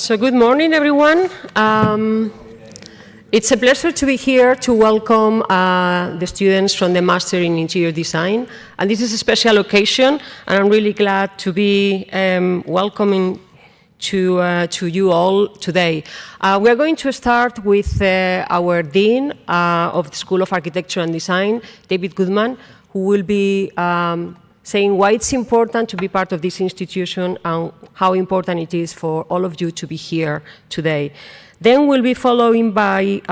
So good morning, everyone. It's a pleasure to be here to welcome the students from the Master in Interior Design. And this is a special occasion, and I'm really glad to be welcoming to you all today. We are going to start with our Dean of the School of Architecture and Design, David Goodman, who will be saying why it's important to be part of this institution and how important it is for all of you to be here today. Then we'll be following by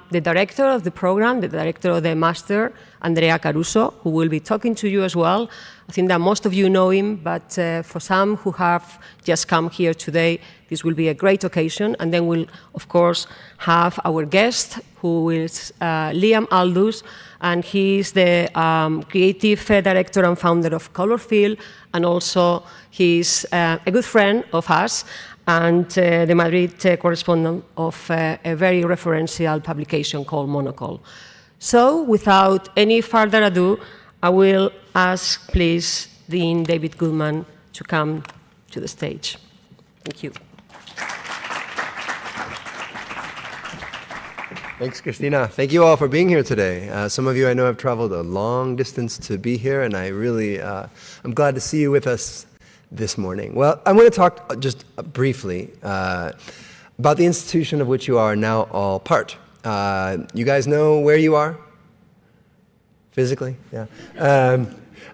the director of the program, the director of the master, Andrea Caruso, who will be talking to you as well. I think that most of you know him, but for some who have just come here today, this will be a great occasion. And then we'll, of course, have our guest, who is Liam Aldous, and he is the creative director and founder of Colorfield, and also he's a good friend of us, and the Madrid correspondent of a very referential publication called Monocol. So, without any further ado, I will ask, please, Dean David Goodman to come to the stage. Thank you. Thanks, Christina. Thank you all for being here today. Some of you I know have traveled a long distance to be here, and I really, I'm glad to see you with us this morning. Well, I'm going to talk just briefly about the institution of which you are now all part. You guys know where you are? Physically? Yeah.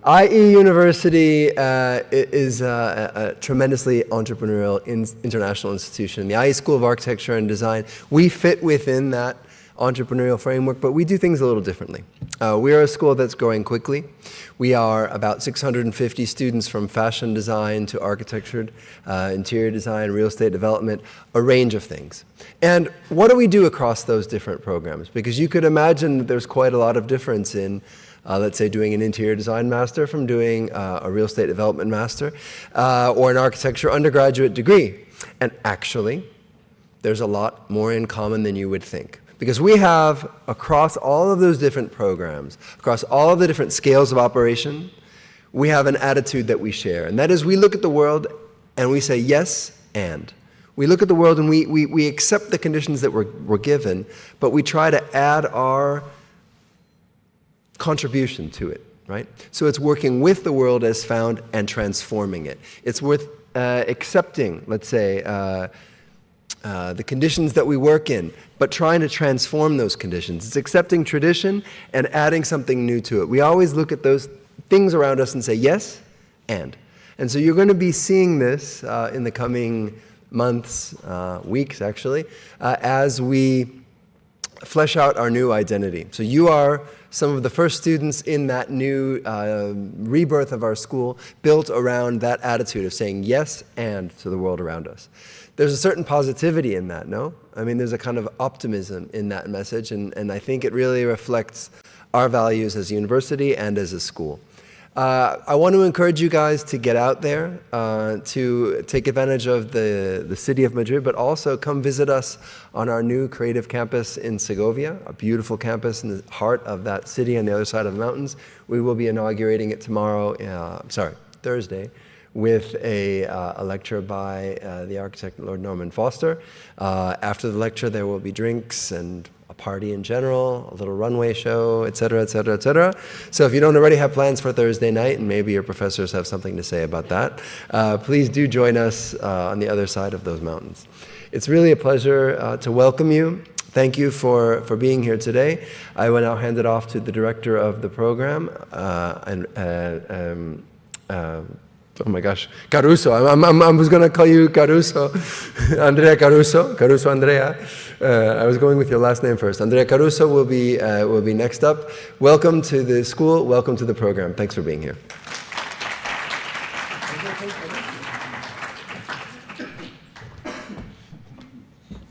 IE University is a tremendously entrepreneurial international institution. The IE School of Architecture and Design, we fit within that entrepreneurial framework, but we do things a little differently. We are a school that's growing quickly. We are about 650 students from fashion design to architecture, interior design, real estate development, a range of things. And what do we do across those different programs? Because you could imagine that there's quite a lot of difference in let's say doing an interior design master from doing a real estate development master or an architecture undergraduate degree. And actually, there's a lot more in common than you would think. Because we have, across all of those different programs, across all of the different scales of operation, we have an attitude that we share. And that is, we look at the world and we say yes and. We look at the world and we accept the conditions that we're given, but we try to add our contribution to it, right? So it's working with the world as found and transforming it. It's worth accepting, let's say, the conditions that we work in, but trying to transform those conditions. It's accepting tradition and adding something new to it. We always look at those things around us and say yes and. And so you're going to be seeing this in the coming months, weeks actually, as we flesh out our new identity. So you are some of the first students in that new rebirth of our school, built around that attitude of saying yes and to the world around us. There's a certain positivity in that, no? I mean, there's a kind of optimism in that message, and I think it really reflects our values as a university and as a school. I want to encourage you guys to get out there, to take advantage of the city of Madrid, but also come visit us on our new creative campus in Segovia, a beautiful campus in the heart of that city on the other side of the mountains. We will be inaugurating it Thursday, with a lecture by the architect Lord Norman Foster. After the lecture, there will be drinks and a party in general, a little runway show, et cetera, et cetera, et cetera. So if you don't already have plans for Thursday night, and maybe your professors have something to say about that, please do join us on the other side of those mountains. It's really a pleasure to welcome you. Thank you for being here today. I will now hand it off to the director of the program, oh my gosh, Caruso. I was going to call you Caruso. Andrea Caruso. Caruso Andrea. I was going with your last name first. Andrea Caruso will be next up. Welcome to the school. Welcome to the program. Thanks for being here.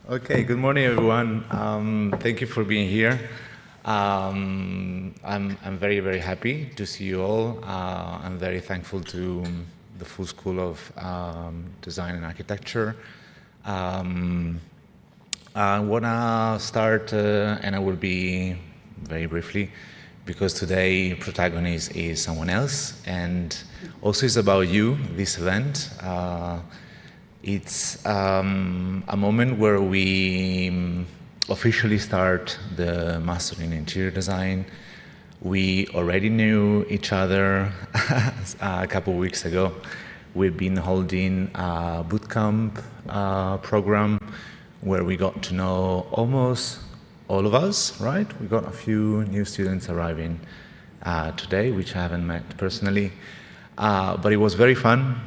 Okay, good morning, everyone. Thank you for being here. I'm very, very happy to see you all. I'm very thankful to the full School of Design and Architecture. I want to start, and I will be very briefly, because today protagonist is someone else, and also it's about you, this event. It's a moment where we officially start the Master in Interior Design. We already knew each other a couple of weeks ago. We've been holding a bootcamp program where we got to know almost all of us, right? We got a few new students arriving today, which I haven't met personally. But it was very fun.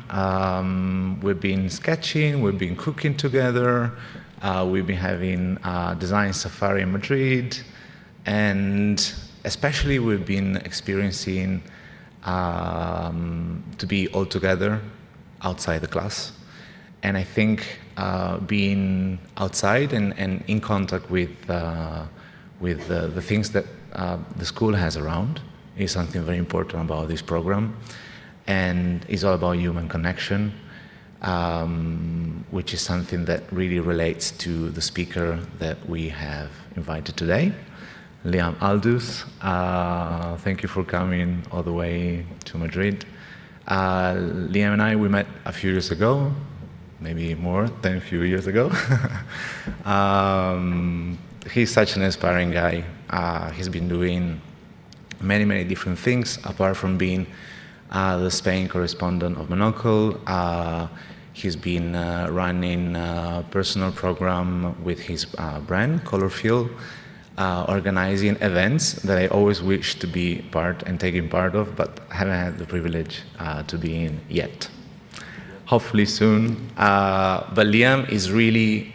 We've been sketching, we've been cooking together, we've been having a design safari in Madrid, and especially we've been experiencing to be all together outside the class. And I think being outside and in contact with the things that the school has around is something very important about this program. And it's all about human connection, which is something that really relates to the speaker that we have invited today, Liam Aldous. Thank you for coming all the way to Madrid. Liam and I, we met a few years ago, maybe more than a few years ago. He's such an inspiring guy. He's been doing many, many different things, apart from being the Spain correspondent of Monocle. He's been running a personal program with his brand, Colorfield, organizing events that I always wish to be part and taking part of, but haven't had the privilege to be in yet. Hopefully soon. But Liam is really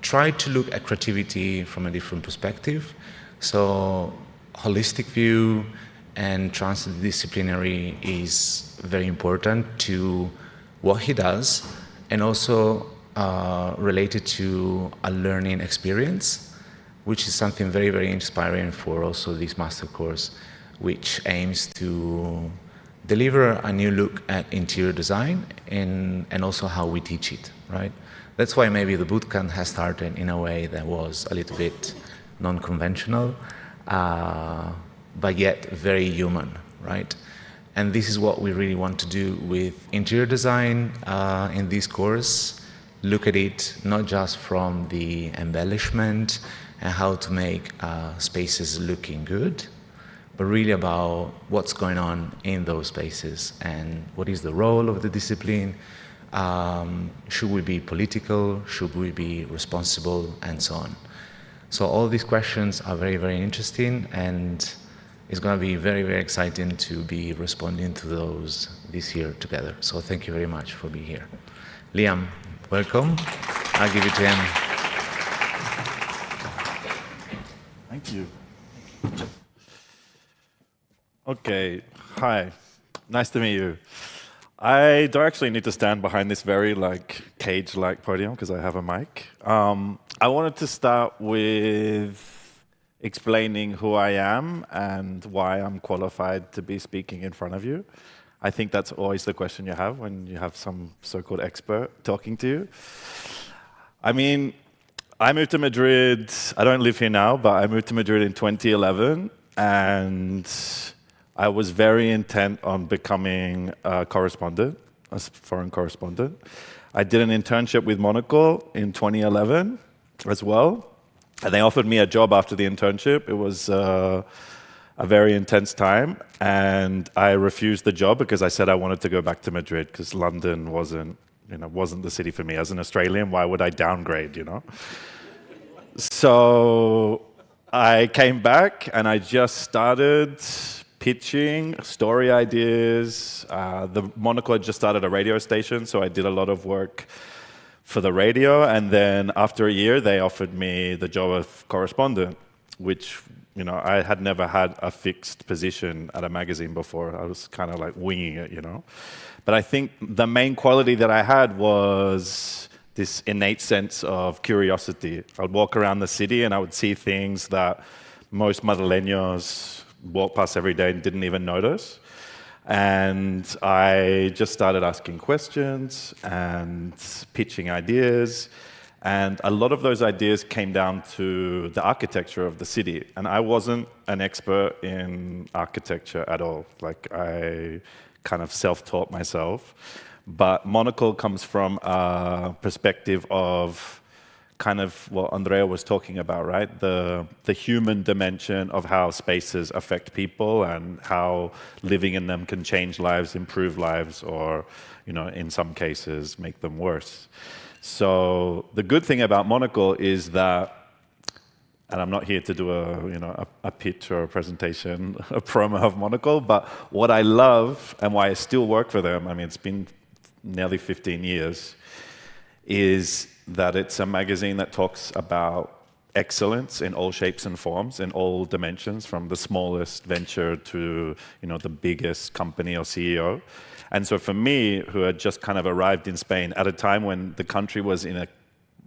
try to look at creativity from a different perspective. So holistic view and transdisciplinary is very important to what he does, and also related to a learning experience, which is something very, very inspiring for also this master course, which aims to deliver a new look at interior design and also how we teach it, right? That's why maybe the bootcamp has started in a way that was a little bit non-conventional, but yet very human, right? And this is what we really want to do with interior design in this course. Look at it not just from the embellishment and how to make spaces looking good, but really about what's going on in those spaces and what is the role of the discipline. Should we be political? Should we be responsible? And so on. So all these questions are very, very interesting, and it's going to be very, very exciting to be responding to those this year together. So thank you very much for being here. Liam, welcome. I'll give it to him. Thank you. Okay, hi. Nice to meet you. I don't actually need to stand behind this very cage-like podium because I have a mic. I wanted to start with explaining who I am and why I'm qualified to be speaking in front of you. I think that's always the question you have when you have some so-called expert talking to you. I mean, I moved to Madrid. I don't live here now, but I moved to Madrid in 2011, and I was very intent on becoming a correspondent, a foreign correspondent. I did an internship with Monocle in 2011 as well, and they offered me a job after the internship. It was a very intense time, and I refused the job because I said I wanted to go back to Madrid because London wasn't the city for me. As an Australian, why would I downgrade, So I came back and I just started pitching story ideas. The Monocle had just started a radio station, so I did a lot of work for the radio. And then after a year, they offered me the job of correspondent, which I had never had a fixed position at a magazine before. I was kind of like winging it, But I think the main quality that I had was this innate sense of curiosity. I would walk around the city and I would see things that most Madrileños walk past every day and didn't even notice. And I just started asking questions and pitching ideas. And a lot of those ideas came down to the architecture of the city. And I wasn't an expert in architecture at all. I kind of self-taught myself. But Monocle comes from a perspective of kind of what Andrea was talking about, right? The human dimension of how spaces affect people and how living in them can change lives, improve lives, or, you know, in some cases, make them worse. So the good thing about Monocle is that, and I'm not here to do a pitch or a presentation, a promo of Monocle, but what I love and why I still work for them, I mean, it's been nearly 15 years, is that it's a magazine that talks about excellence in all shapes and forms, in all dimensions, from the smallest venture to, you know, the biggest company or CEO. And so for me, who had just kind of arrived in Spain at a time when the country was in a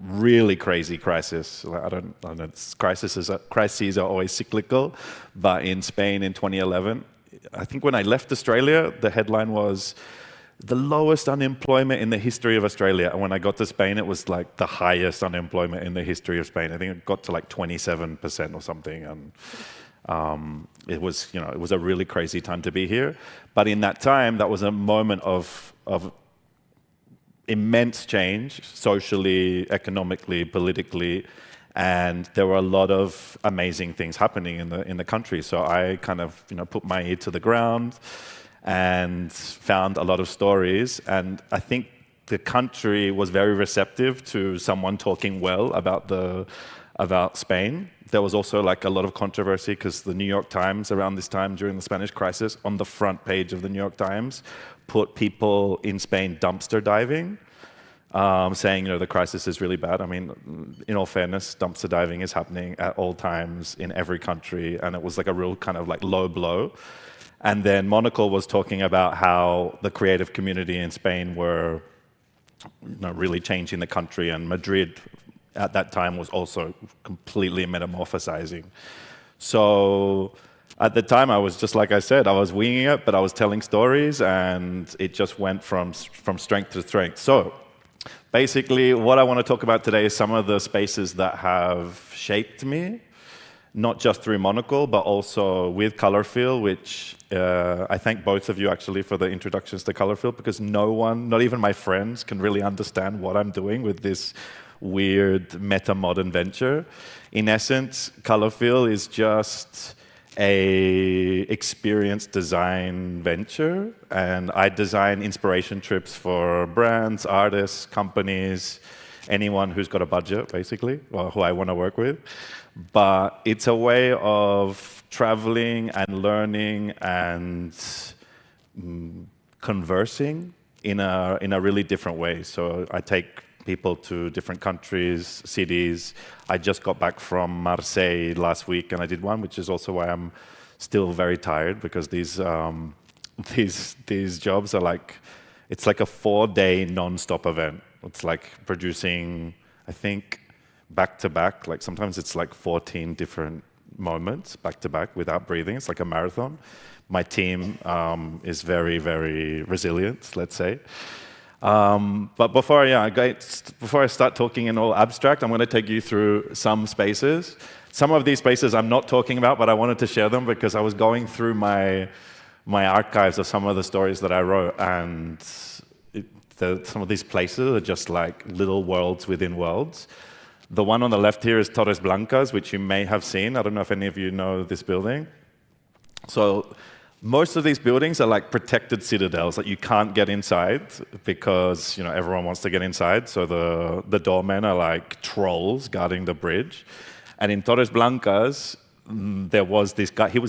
really crazy crisis. I don't know, crises are always cyclical, but in Spain in 2011, I think when I left Australia, the headline was the lowest unemployment in the history of Australia. And when I got to Spain, it was like the highest unemployment in the history of Spain. I think it got to like 27% or something. And it was, you know, it was a really crazy time to be here. But in that time, that was a moment of immense change, socially, economically, politically, and there were a lot of amazing things happening in the country. So I kind of, you know, put my ear to the ground and found a lot of stories. And I think the country was very receptive to someone talking well about Spain. There was also like a lot of controversy because the New York Times around this time during the Spanish crisis, on the front page of the New York Times, put people in Spain dumpster diving, saying, you know, the crisis is really bad. I mean, in all fairness, dumpster diving is happening at all times in every country, and it was like a real kind of like low blow. And then Monocle was talking about how the creative community in Spain were, you know, really changing the country, and Madrid at that time was also completely metamorphosizing. So at the time, I was just, like I said, I was winging it, but I was telling stories, and it just went from strength to strength. So basically, what I want to talk about today is some of the spaces that have shaped me, not just through Monocle, but also with Colourfield, which I thank both of you actually for the introductions to Colourfield, because no one, not even my friends, can really understand what I'm doing with this weird meta-modern venture. In essence, Colourfield is just a experience design venture, and I design inspiration trips for brands, artists, companies, anyone who's got a budget, basically, or who I want to work with. But it's a way of traveling and learning and conversing in a really different way. So I take people to different countries, cities. I just got back from Marseille last week, and I did one, which is also why I'm still very tired, because these jobs are like, it's like a 4-day non-stop event. It's like producing, I think, back-to-back, like sometimes it's like 14 different moments back-to-back without breathing. It's like a marathon. My team is very, very resilient, let's say. But before I start talking in all abstract, I'm going to take you through some spaces. Some of these spaces I'm not talking about, but I wanted to share them because I was going through my archives of some of the stories that I wrote, and some of these places are just like little worlds within worlds. The one on the left here is Torres Blancas, which you may have seen. I don't know if any of you know this building. So most of these buildings are like protected citadels that you can't get inside because, you know, everyone wants to get inside. So the doormen are like trolls guarding the bridge. And in Torres Blancas, there was this guy. He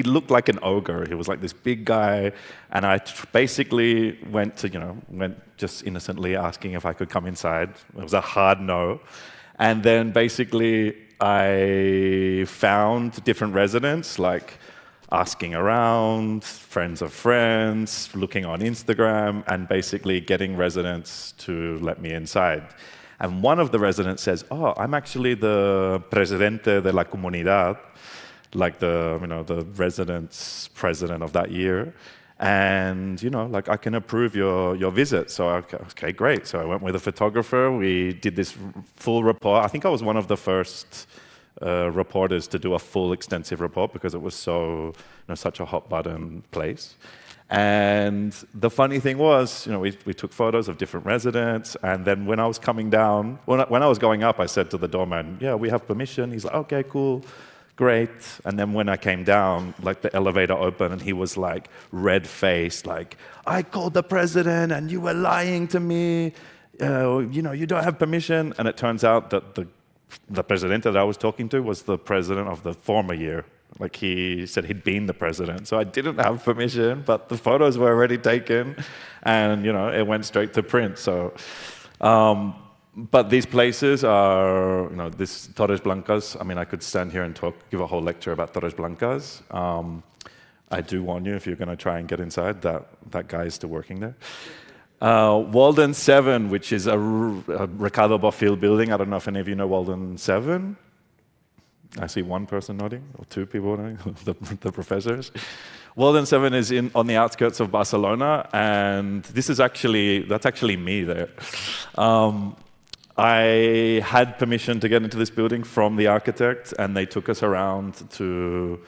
looked like an ogre. He was like this big guy. And I basically went just innocently asking if I could come inside. It was a hard no. And then basically I found different residents, like asking around, friends of friends, looking on Instagram, and basically getting residents to let me inside. And one of the residents says, "Oh, I'm actually the presidente de la comunidad," like the residents' president of that year. And, like, I can approve your visit. So, okay, great. So I went with a photographer. We did this full report. I think I was one of the first reporters to do a full extensive report because it was such a hot button place. And the funny thing was, we took photos of different residents, and then when I was coming down, when I was going up, I said to the doorman, yeah, we have permission. He's like, okay, cool, great. And then when I came down, like the elevator opened, and he was like red-faced, like, I called the president, and you were lying to me. You don't have permission. And it turns out that the president that I was talking to was the president of the former year. Like, he said he'd been the president. So I didn't have permission, but the photos were already taken, and it went straight to print. So, but these places are, this Torres Blancas. I mean, I could stand here and give a whole lecture about Torres Blancas. I do warn you, if you're going to try and get inside, that guy is still working there. Walden 7, which is a Ricardo Bofill building. I don't know if any of you know Walden 7. I see one person nodding, or two people nodding, the professors. Walden 7 is on the outskirts of Barcelona, and that's actually me there. I had permission to get into this building from the architect, and they took us around to,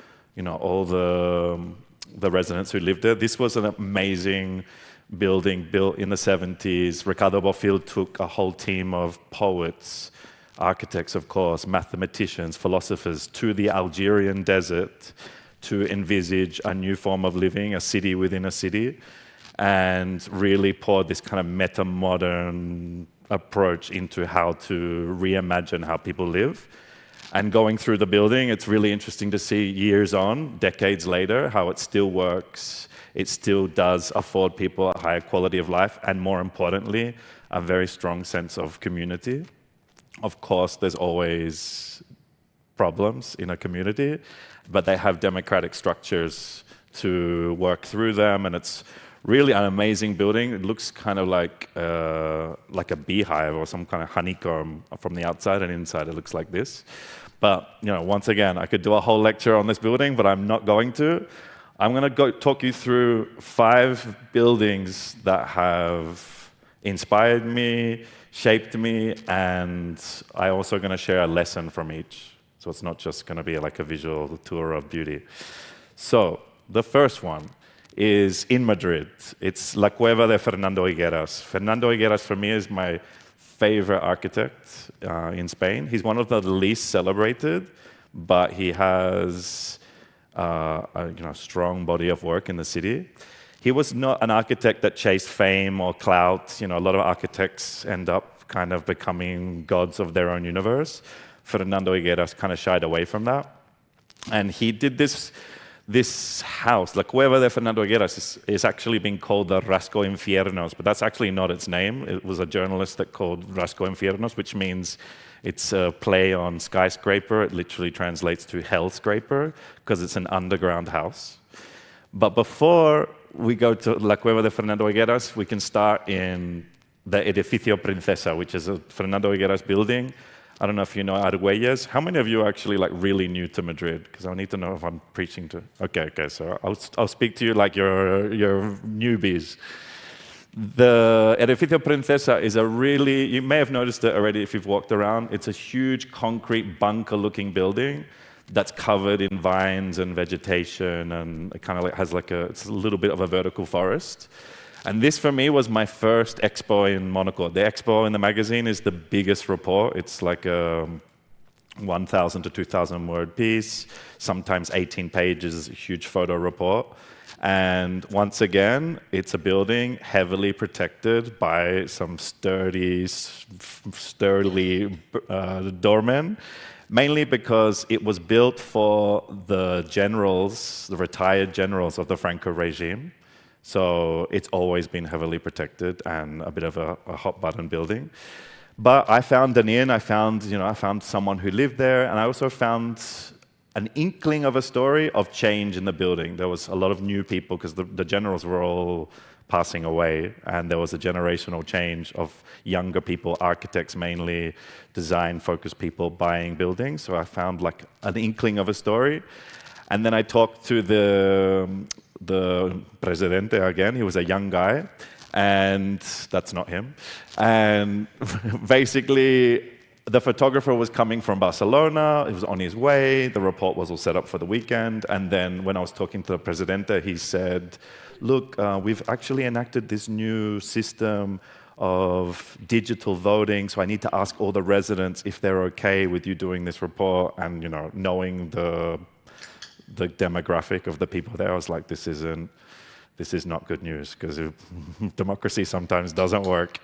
all the residents who lived there. This was an amazing building built in the 70s. Ricardo Bofill took a whole team of poets, architects, of course, mathematicians, philosophers, to the Algerian desert to envisage a new form of living, a city within a city, and really poured this kind of meta-modern approach into how to reimagine how people live. And going through the building, it's really interesting to see years on, decades later, how it still works. It still does afford people a higher quality of life, and more importantly, a very strong sense of community. Of course, there's always problems in a community, but they have democratic structures to work through them, and it's really an amazing building. It looks kind of like a beehive or some kind of honeycomb from the outside, and inside it looks like this. But once again, I could do a whole lecture on this building, but I'm not going to. I'm going to go talk you through 5 buildings that have inspired me, shaped me, and I'm also going to share a lesson from each. So it's not just going to be like a visual tour of beauty. So the first one is in Madrid. It's La Cueva de Fernando Higueras. Fernando Higueras, for me, is my favorite architect in Spain. He's one of the least celebrated, but he has a strong body of work in the city. He was not an architect that chased fame or clout. A lot of architects end up kind of becoming gods of their own universe. Fernando Higueras kind of shied away from that. And he did this house, La Cueva de Fernando Higueras, is actually being called the Rasco Infiernos, but that's actually not its name. It was a journalist that called Rasco Infiernos, which means it's a play on skyscraper. It literally translates to hell scraper, because it's an underground house. But before we go to La Cueva de Fernando Higueras, we can start in the Edificio Princesa, which is a Fernando Higueras building. I don't know if you know Argüelles. How many of you are actually like really new to Madrid? Because I need to know if I'm preaching to. Okay. So I'll speak to you like you're newbies. The Edificio Princesa is you may have noticed it already if you've walked around. It's a huge concrete bunker-looking building that's covered in vines and vegetation, and it kind of has it's a little bit of a vertical forest. And this, for me, was my first expo in Monaco. The expo in the magazine is the biggest report. It's like a 1,000 to 2,000 word piece, sometimes 18 pages, a huge photo report. And once again, it's a building heavily protected by some sturdily doormen, mainly because it was built for the generals, the retired generals of the Franco regime. So it's always been heavily protected and a bit of a hot button building. But I found an inn, I found someone who lived there, and I also found an inkling of a story of change in the building. There was a lot of new people because the generals were all passing away, and there was a generational change of younger people, architects mainly, design-focused people buying buildings. So I found like an inkling of a story. And then I talked to the Presidente again. He was a young guy, and that's not him. And basically, The photographer was coming from Barcelona. He was on his way. The report was all set up for the weekend. And then when I was talking to the Presidente, he said, look, we've actually enacted this new system of digital voting, so I need to ask all the residents if they're okay with you doing this report. And, you know, knowing the demographic of the people there, I was like, this is not good news, because democracy sometimes doesn't work.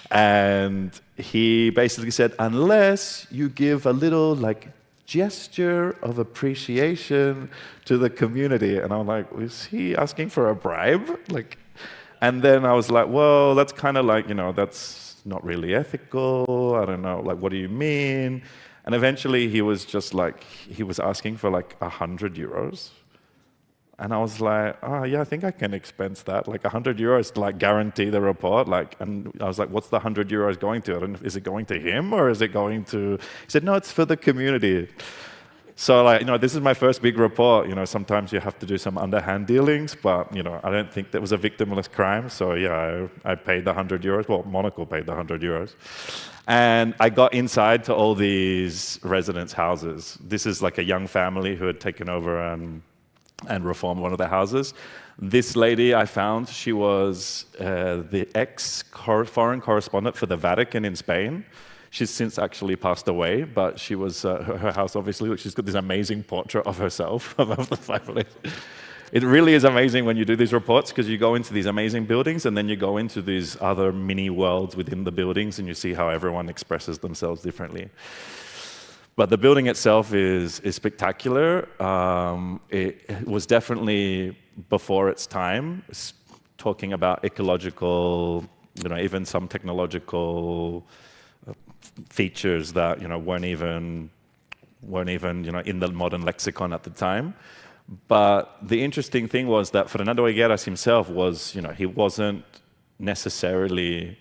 And he basically said, unless you give a little like gesture of appreciation to the community. And I'm like, is he asking for a bribe? Like, and then I was like, well, that's kind of like, you know, that's not really ethical. I don't know, like, what do you mean? And eventually he was just like, he was asking for like 100 euros. And I was like, oh, yeah, I think I can expense that. Like 100 euros to like guarantee the report. Like, and I was like, what's the 100 euros going to? I don't know, is it going to him or is it going to, he said, no, it's for the community. So like, you know, this is my first big report. You know, sometimes you have to do some underhand dealings, but, you know, I don't think that was a victimless crime. So yeah, I paid the 100 euros. Well, Monaco paid the 100 euros. And I got inside to all these residents' houses. This is like a young family who had taken over and reformed one of their houses. This lady I found, she was the ex-foreign correspondent for the Vatican in Spain. She's since actually passed away, but she was, her house obviously, she's got this amazing portrait of herself above the fireplace. It really is amazing when you do these reports, because you go into these amazing buildings and then you go into these other mini worlds within the buildings and you see how everyone expresses themselves differently. But the building itself is spectacular. It was definitely before its time, talking about ecological, you know, even some technological features that, you know, weren't even, you know, in the modern lexicon at the time. But the interesting thing was that Fernando Higueras himself was, you know, he wasn't necessarily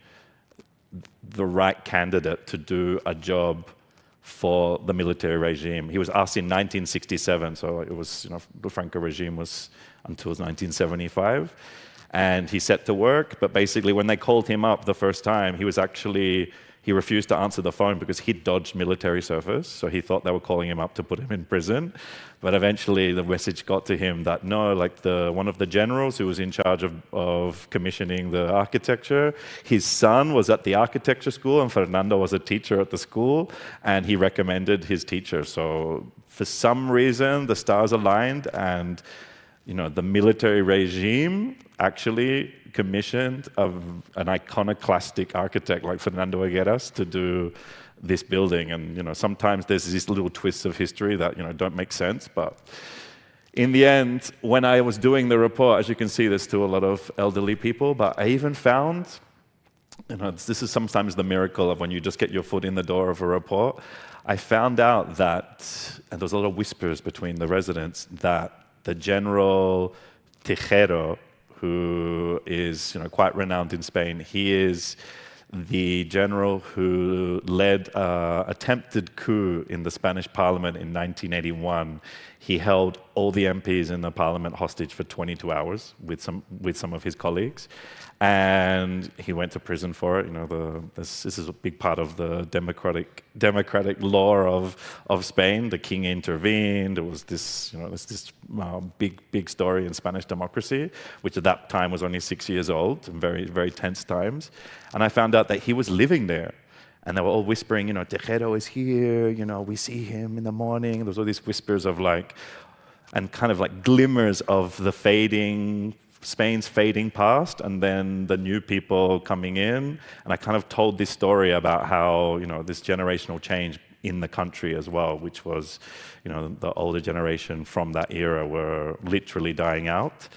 the right candidate to do a job for the military regime. He was asked in 1967, so it was, you know, the Franco regime was until 1975. And he set to work, but basically when they called him up the first time, he refused to answer the phone because he dodged military service, so he thought they were calling him up to put him in prison. But eventually the message got to him that no, like one of the generals who was in charge of commissioning the architecture, his son was at the architecture school and Fernando was a teacher at the school, and he recommended his teacher. So for some reason, the stars aligned, and you know, the military regime actually commissioned an iconoclastic architect like Fernando Higueras to do this building. And you know, sometimes there's these little twists of history that, you know, don't make sense. But in the end, when I was doing the report, as you can see, there's still a lot of elderly people. But I even found, you know, this is sometimes the miracle of when you just get your foot in the door of a report. I found out that, and there's a lot of whispers between the residents, that the General Tejero, who is, you know, quite renowned in Spain, he is the general who led an attempted coup in the Spanish parliament in 1981. He held all the MPs in the parliament hostage for 22 hours with some of his colleagues, and he went to prison for it. You know, this is a big part of the democratic law of Spain. The king intervened. It was this, you know, this big story in Spanish democracy, which at that time was only 6 years old, and very, very tense times. And I found out that he was living there. And they were all whispering, you know, Tejero is here, you know, we see him in the morning. There was all these whispers of like, and kind of like glimmers of the Spain's fading past, and then the new people coming in. And I kind of told this story about how, you know, this generational change in the country as well, which was, you know, the older generation from that era were literally dying out.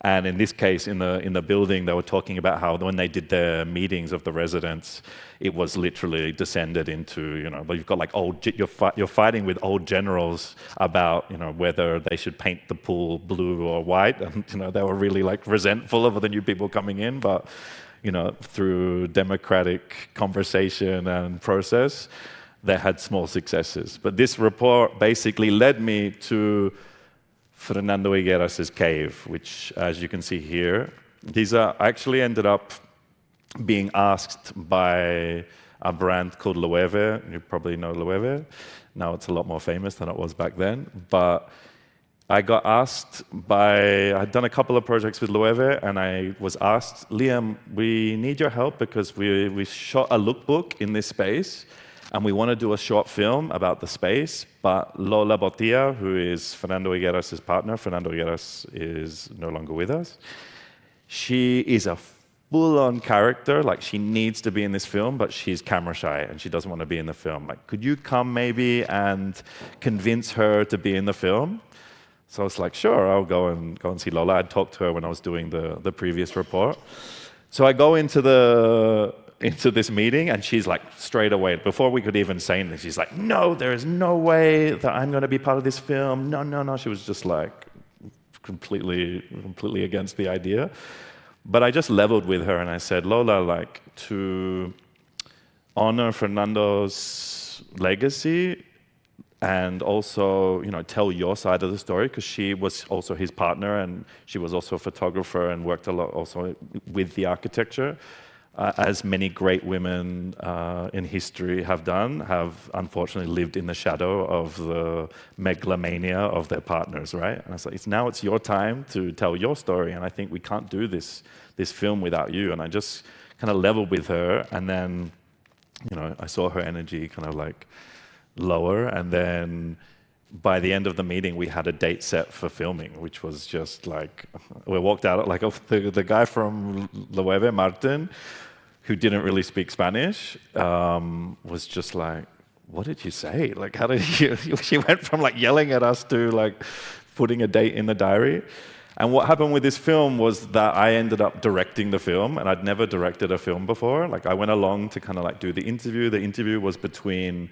And in this case, in the building, they were talking about how when they did their meetings of the residents, it was literally descended into, you know, you've got like you're fighting with old generals about, you know, whether they should paint the pool blue or white, and you know, they were really like resentful of the new people coming in, but you know, through democratic conversation and process, they had small successes. But this report basically led me to Fernando Higueras' cave, which, as you can see here, these actually ended up being asked by a brand called Loewe. You probably know Loewe. Now it's a lot more famous than it was back then. But I got asked I'd done a couple of projects with Loewe, and I was asked, Liam, we need your help because we shot a lookbook in this space, and we want to do a short film about the space, but Lola Botilla, who is Fernando Higueras' partner, Fernando Higueras is no longer with us. She is a full-on character, like she needs to be in this film, but she's camera shy and she doesn't want to be in the film. Like, could you come maybe and convince her to be in the film? So I was like, sure, I'll go and see Lola. I'd talked to her when I was doing the previous report. So I go into this meeting, and she's like, straight away, before we could even say anything, she's like, no, there is no way that I'm going to be part of this film. No. She was just like completely against the idea. But I just leveled with her and I said, Lola, like, to honor Fernando's legacy and also, tell your side of the story, because she was also his partner and she was also a photographer and worked a lot also with the architecture. As many great women in history have done, have unfortunately lived in the shadow of the megalomania of their partners, right? And I was like, now it's your time to tell your story, and I think we can't do this film without you. And I just kind of leveled with her, and then, I saw her energy kind of like lower, and then by the end of the meeting, we had a date set for filming, which was just like, we walked out, like the guy from Loewe, Martin, who didn't really speak Spanish, was just like, what did you say? Like, how did you, she went from like yelling at us to like putting a date in the diary. And what happened with this film was that I ended up directing the film, and I'd never directed a film before. Like, I went along to kind of like do the interview. The interview was between,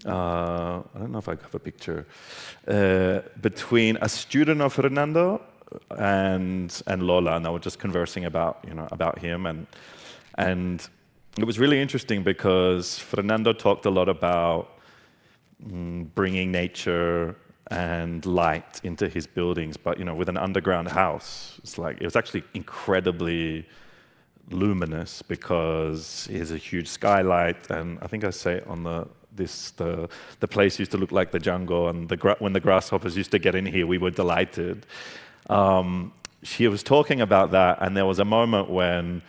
I don't know if I have a picture, between a student of Fernando and Lola, and I was just conversing about, about him. And it was really interesting because Fernando talked a lot about bringing nature and light into his buildings, but with an underground house, it was actually incredibly luminous because it has a huge skylight, and I think I say on the place used to look like the jungle, and when the grasshoppers used to get in here, we were delighted. She was talking about that, and there was a moment when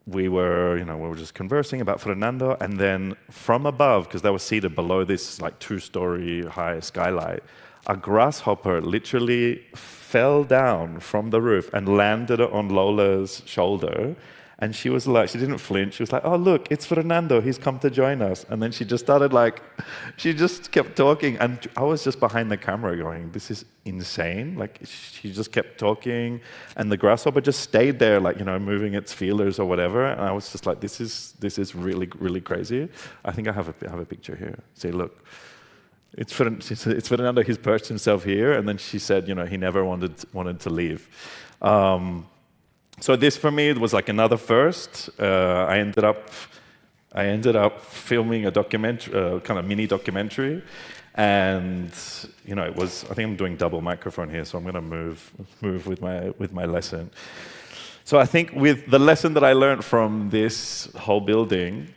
we were just conversing about Fernando, and then from above, because they were seated below this like 2-story high skylight, a grasshopper literally fell down from the roof and landed on Lola's shoulder. And she was like, she didn't flinch. She was like, oh, look, it's Fernando. He's come to join us. And then she just started she just kept talking. And I was just behind the camera going, this is insane. Like, she just kept talking. And the grasshopper just stayed there, moving its feelers or whatever. And I was just like, this is really, really crazy. I think I have a picture here. Say, look, it's Fernando. He's perched himself here. And then she said, he never wanted to leave. So this for me was like another first. I ended up filming a documentary, kind of mini documentary, and it was. I think I'm doing double microphone here, so I'm going to move with my lesson. So I think with the lesson that I learned from this whole building,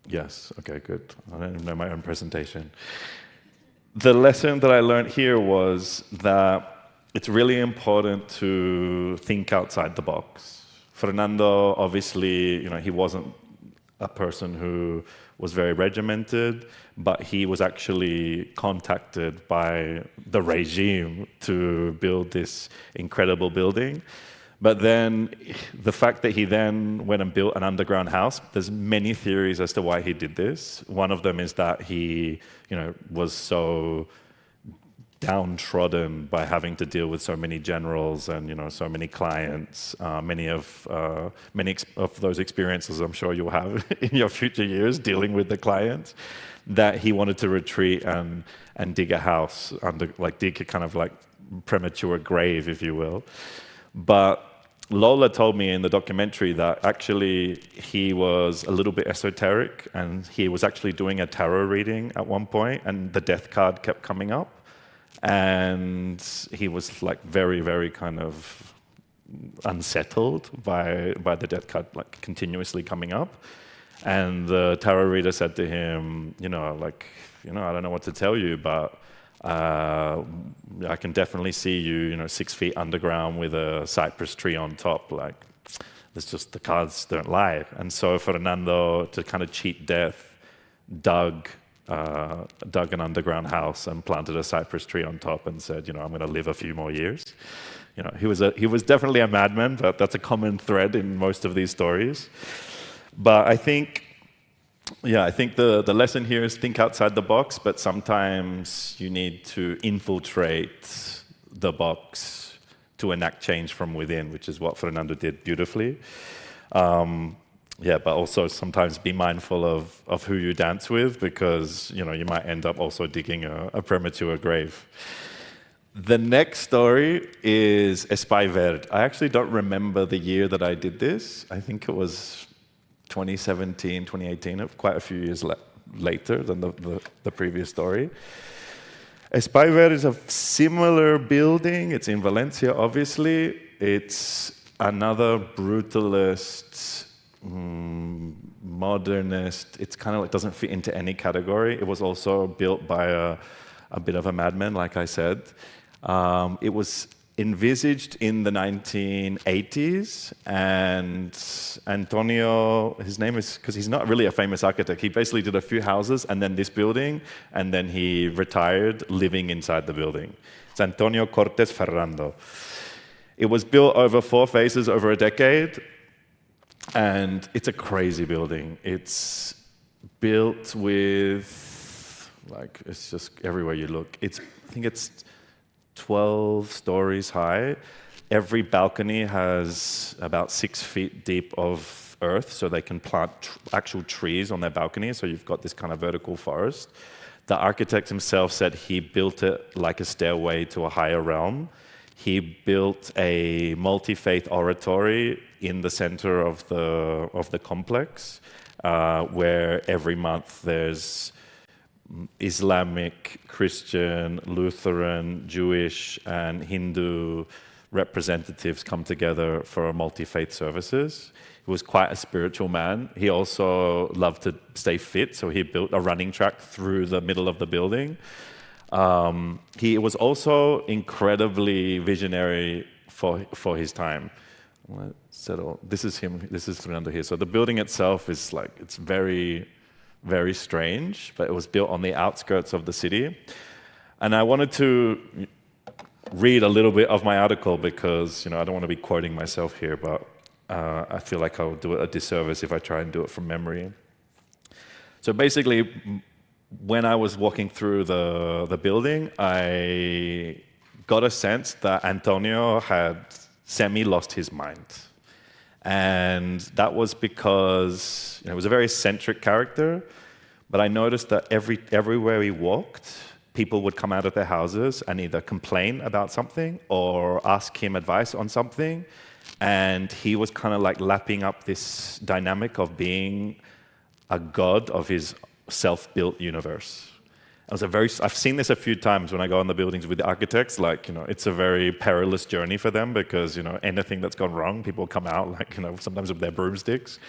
yes, okay, good. I don't even know my own presentation. The lesson that I learned here was that it's really important to think outside the box. Fernando, obviously, he wasn't a person who was very regimented, but he was actually contacted by the regime to build this incredible building. But then the fact that he then went and built an underground house, there's many theories as to why he did this. One of them is that he, was so downtrodden by having to deal with so many generals and so many clients. Many of those experiences, I'm sure you'll have in your future years dealing with the clients. That he wanted to retreat and dig a house dig a kind of like premature grave, if you will. But Lola told me in the documentary that actually he was a little bit esoteric, and he was actually doing a tarot reading at one point, and the death card kept coming up. And he was like very, very kind of unsettled by the death card like continuously coming up. And the tarot reader said to him, I don't know what to tell you, but I can definitely see you, 6 feet underground with a cypress tree on top. Like, it's just the cards don't lie. And so Fernando, to kind of cheat death, dug an underground house and planted a cypress tree on top and said, I'm going to live a few more years. He was definitely a madman, but that's a common thread in most of these stories. But I think the lesson here is think outside the box, but sometimes you need to infiltrate the box to enact change from within, which is what Fernando did beautifully. But also sometimes be mindful of who you dance with, because you might end up also digging a premature grave. The next story is Espai Verde. I actually don't remember the year that I did this. I think it was 2017, 2018, quite a few years later than the previous story. Espai Verde is a similar building. It's in Valencia, obviously. It's another brutalist, modernist. It's kind of like doesn't fit into any category. It was also built by a bit of a madman, like I said. It was envisaged in the 1980s, and Antonio, his name is, because he's not really a famous architect, he basically did a few houses and then this building, and then he retired living inside the building. It's Antonio Cortés Ferrando. It was built over 4 phases over a decade, and it's a crazy building. It's built with, it's just everywhere you look. I think it's 12 stories high. Every balcony has about 6 feet deep of earth, so they can plant actual trees on their balcony, so you've got this kind of vertical forest. The architect himself said he built it like a stairway to a higher realm. He built a multi-faith oratory in the center of the complex, where every month there's Islamic, Christian, Lutheran, Jewish, and Hindu representatives come together for multi-faith services. He was quite a spiritual man. He also loved to stay fit, so he built a running track through the middle of the building. He was also incredibly visionary for his time. This is him. This is Fernando here. So the building itself is it's very, very strange, but it was built on the outskirts of the city. And I wanted to read a little bit of my article because, I don't want to be quoting myself here, but I feel like I'll do it a disservice if I try and do it from memory. So basically, when I was walking through the building, I got a sense that Antonio had semi-lost his mind. And that was because he was a very eccentric character, but I noticed that everywhere he walked, people would come out of their houses and either complain about something or ask him advice on something. And he was kind of like lapping up this dynamic of being a god of his self-built universe. I've seen this a few times when I go on the buildings with the architects. It's a very perilous journey for them because anything that's gone wrong, people come out sometimes with their broomsticks.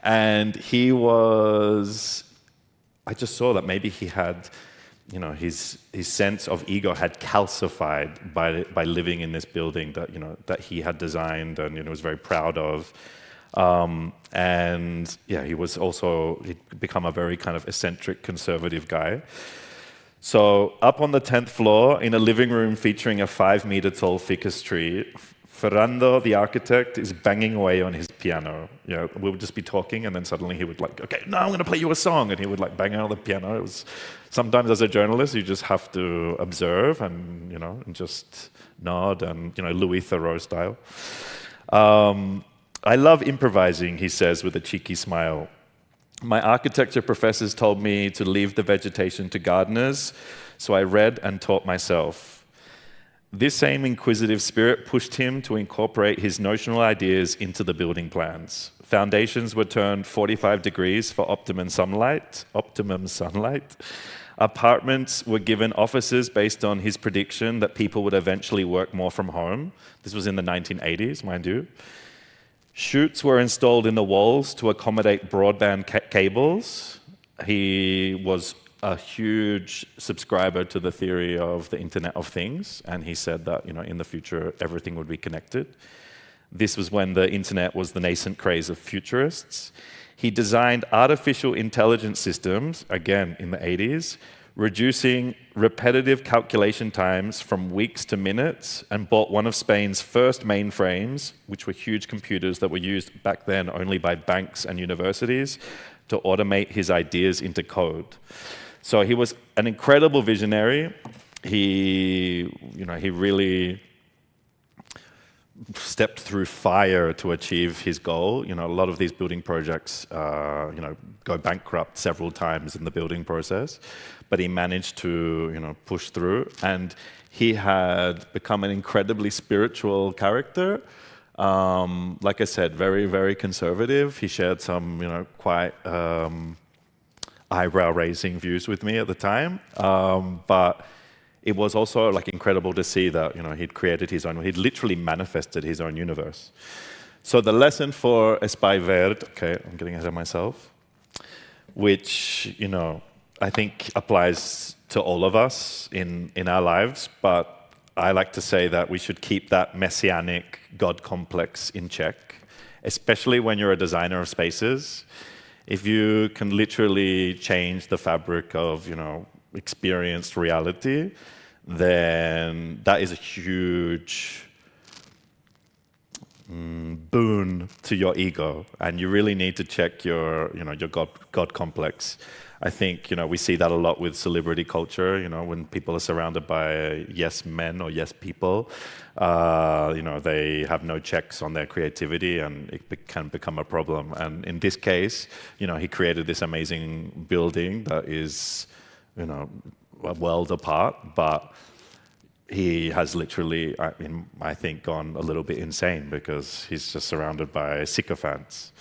And I just saw that maybe he had, his sense of ego had calcified by living in this building that he had designed and was very proud of. He'd become a very kind of eccentric, conservative guy. So up on the 10th floor, in a living room featuring a 5-meter tall ficus tree, Ferrando, the architect, is banging away on his piano. We would just be talking, and then suddenly he would okay, now I'm going to play you a song, and he would bang out on the piano. It was sometimes as a journalist, you just have to observe and and just nod and Louis Theroux style. I love improvising, he says with a cheeky smile. My architecture professors told me to leave the vegetation to gardeners, so I read and taught myself. This same inquisitive spirit pushed him to incorporate his notional ideas into the building plans. Foundations were turned 45 degrees for optimum sunlight. Apartments were given offices based on his prediction that people would eventually work more from home. This was in the 1980s, mind you. Chutes were installed in the walls to accommodate broadband cables. He was a huge subscriber to the theory of the Internet of Things, and he said that, you know, in the future everything would be connected. This was when the internet was the nascent craze of futurists. He designed artificial intelligence systems, again in the 80s, reducing repetitive calculation times from weeks to minutes, and bought one of Spain's first mainframes, which were huge computers that were used back then only by banks and universities, to automate his ideas into code. So he was an incredible visionary. He really stepped through fire to achieve his goal. You know, a lot of these building projects, go bankrupt several times in the building process, but he managed to, push through. And he had become an incredibly spiritual character. Like I said, very, very conservative. He shared some, quite eyebrow-raising views with me at the time, but it was also like incredible to see that he'd created his own, he'd literally manifested his own universe. So the lesson for Espai Verde, okay, I'm getting ahead of myself, which I think applies to all of us in our lives, but I like to say that we should keep that messianic God complex in check, especially when you're a designer of spaces. If you can literally change the fabric of experienced reality, then that is a huge boon to your ego, and you really need to check your God complex. I think we see that a lot with celebrity culture. When people are surrounded by yes men or yes people, they have no checks on their creativity, and it can become a problem. And in this case, he created this amazing building that is a world apart, but he has literally, I think, gone a little bit insane because he's just surrounded by sycophants.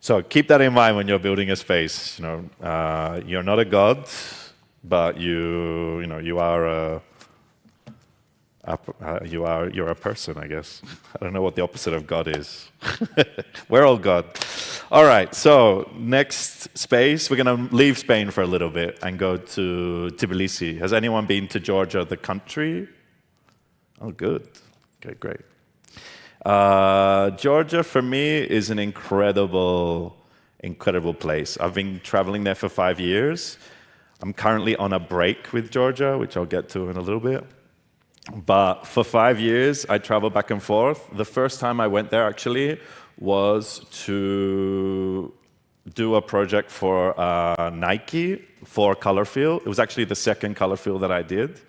So keep that in mind when you're building a space. You're not a god, but you are you're a person, I guess. I don't know what the opposite of God is. We're all God. All right, so next space, we're going to leave Spain for a little bit and go to Tbilisi. Has anyone been to Georgia, the country? Oh, good. Okay, great. Georgia, for me, is an incredible place. I've been traveling there for 5 years. I'm currently on a break with Georgia, which I'll get to in a little bit. But for 5 years, I traveled back and forth. The first time I went there, actually, was to do a project for Nike for Colorfield. It was actually the second Colorfield that I did.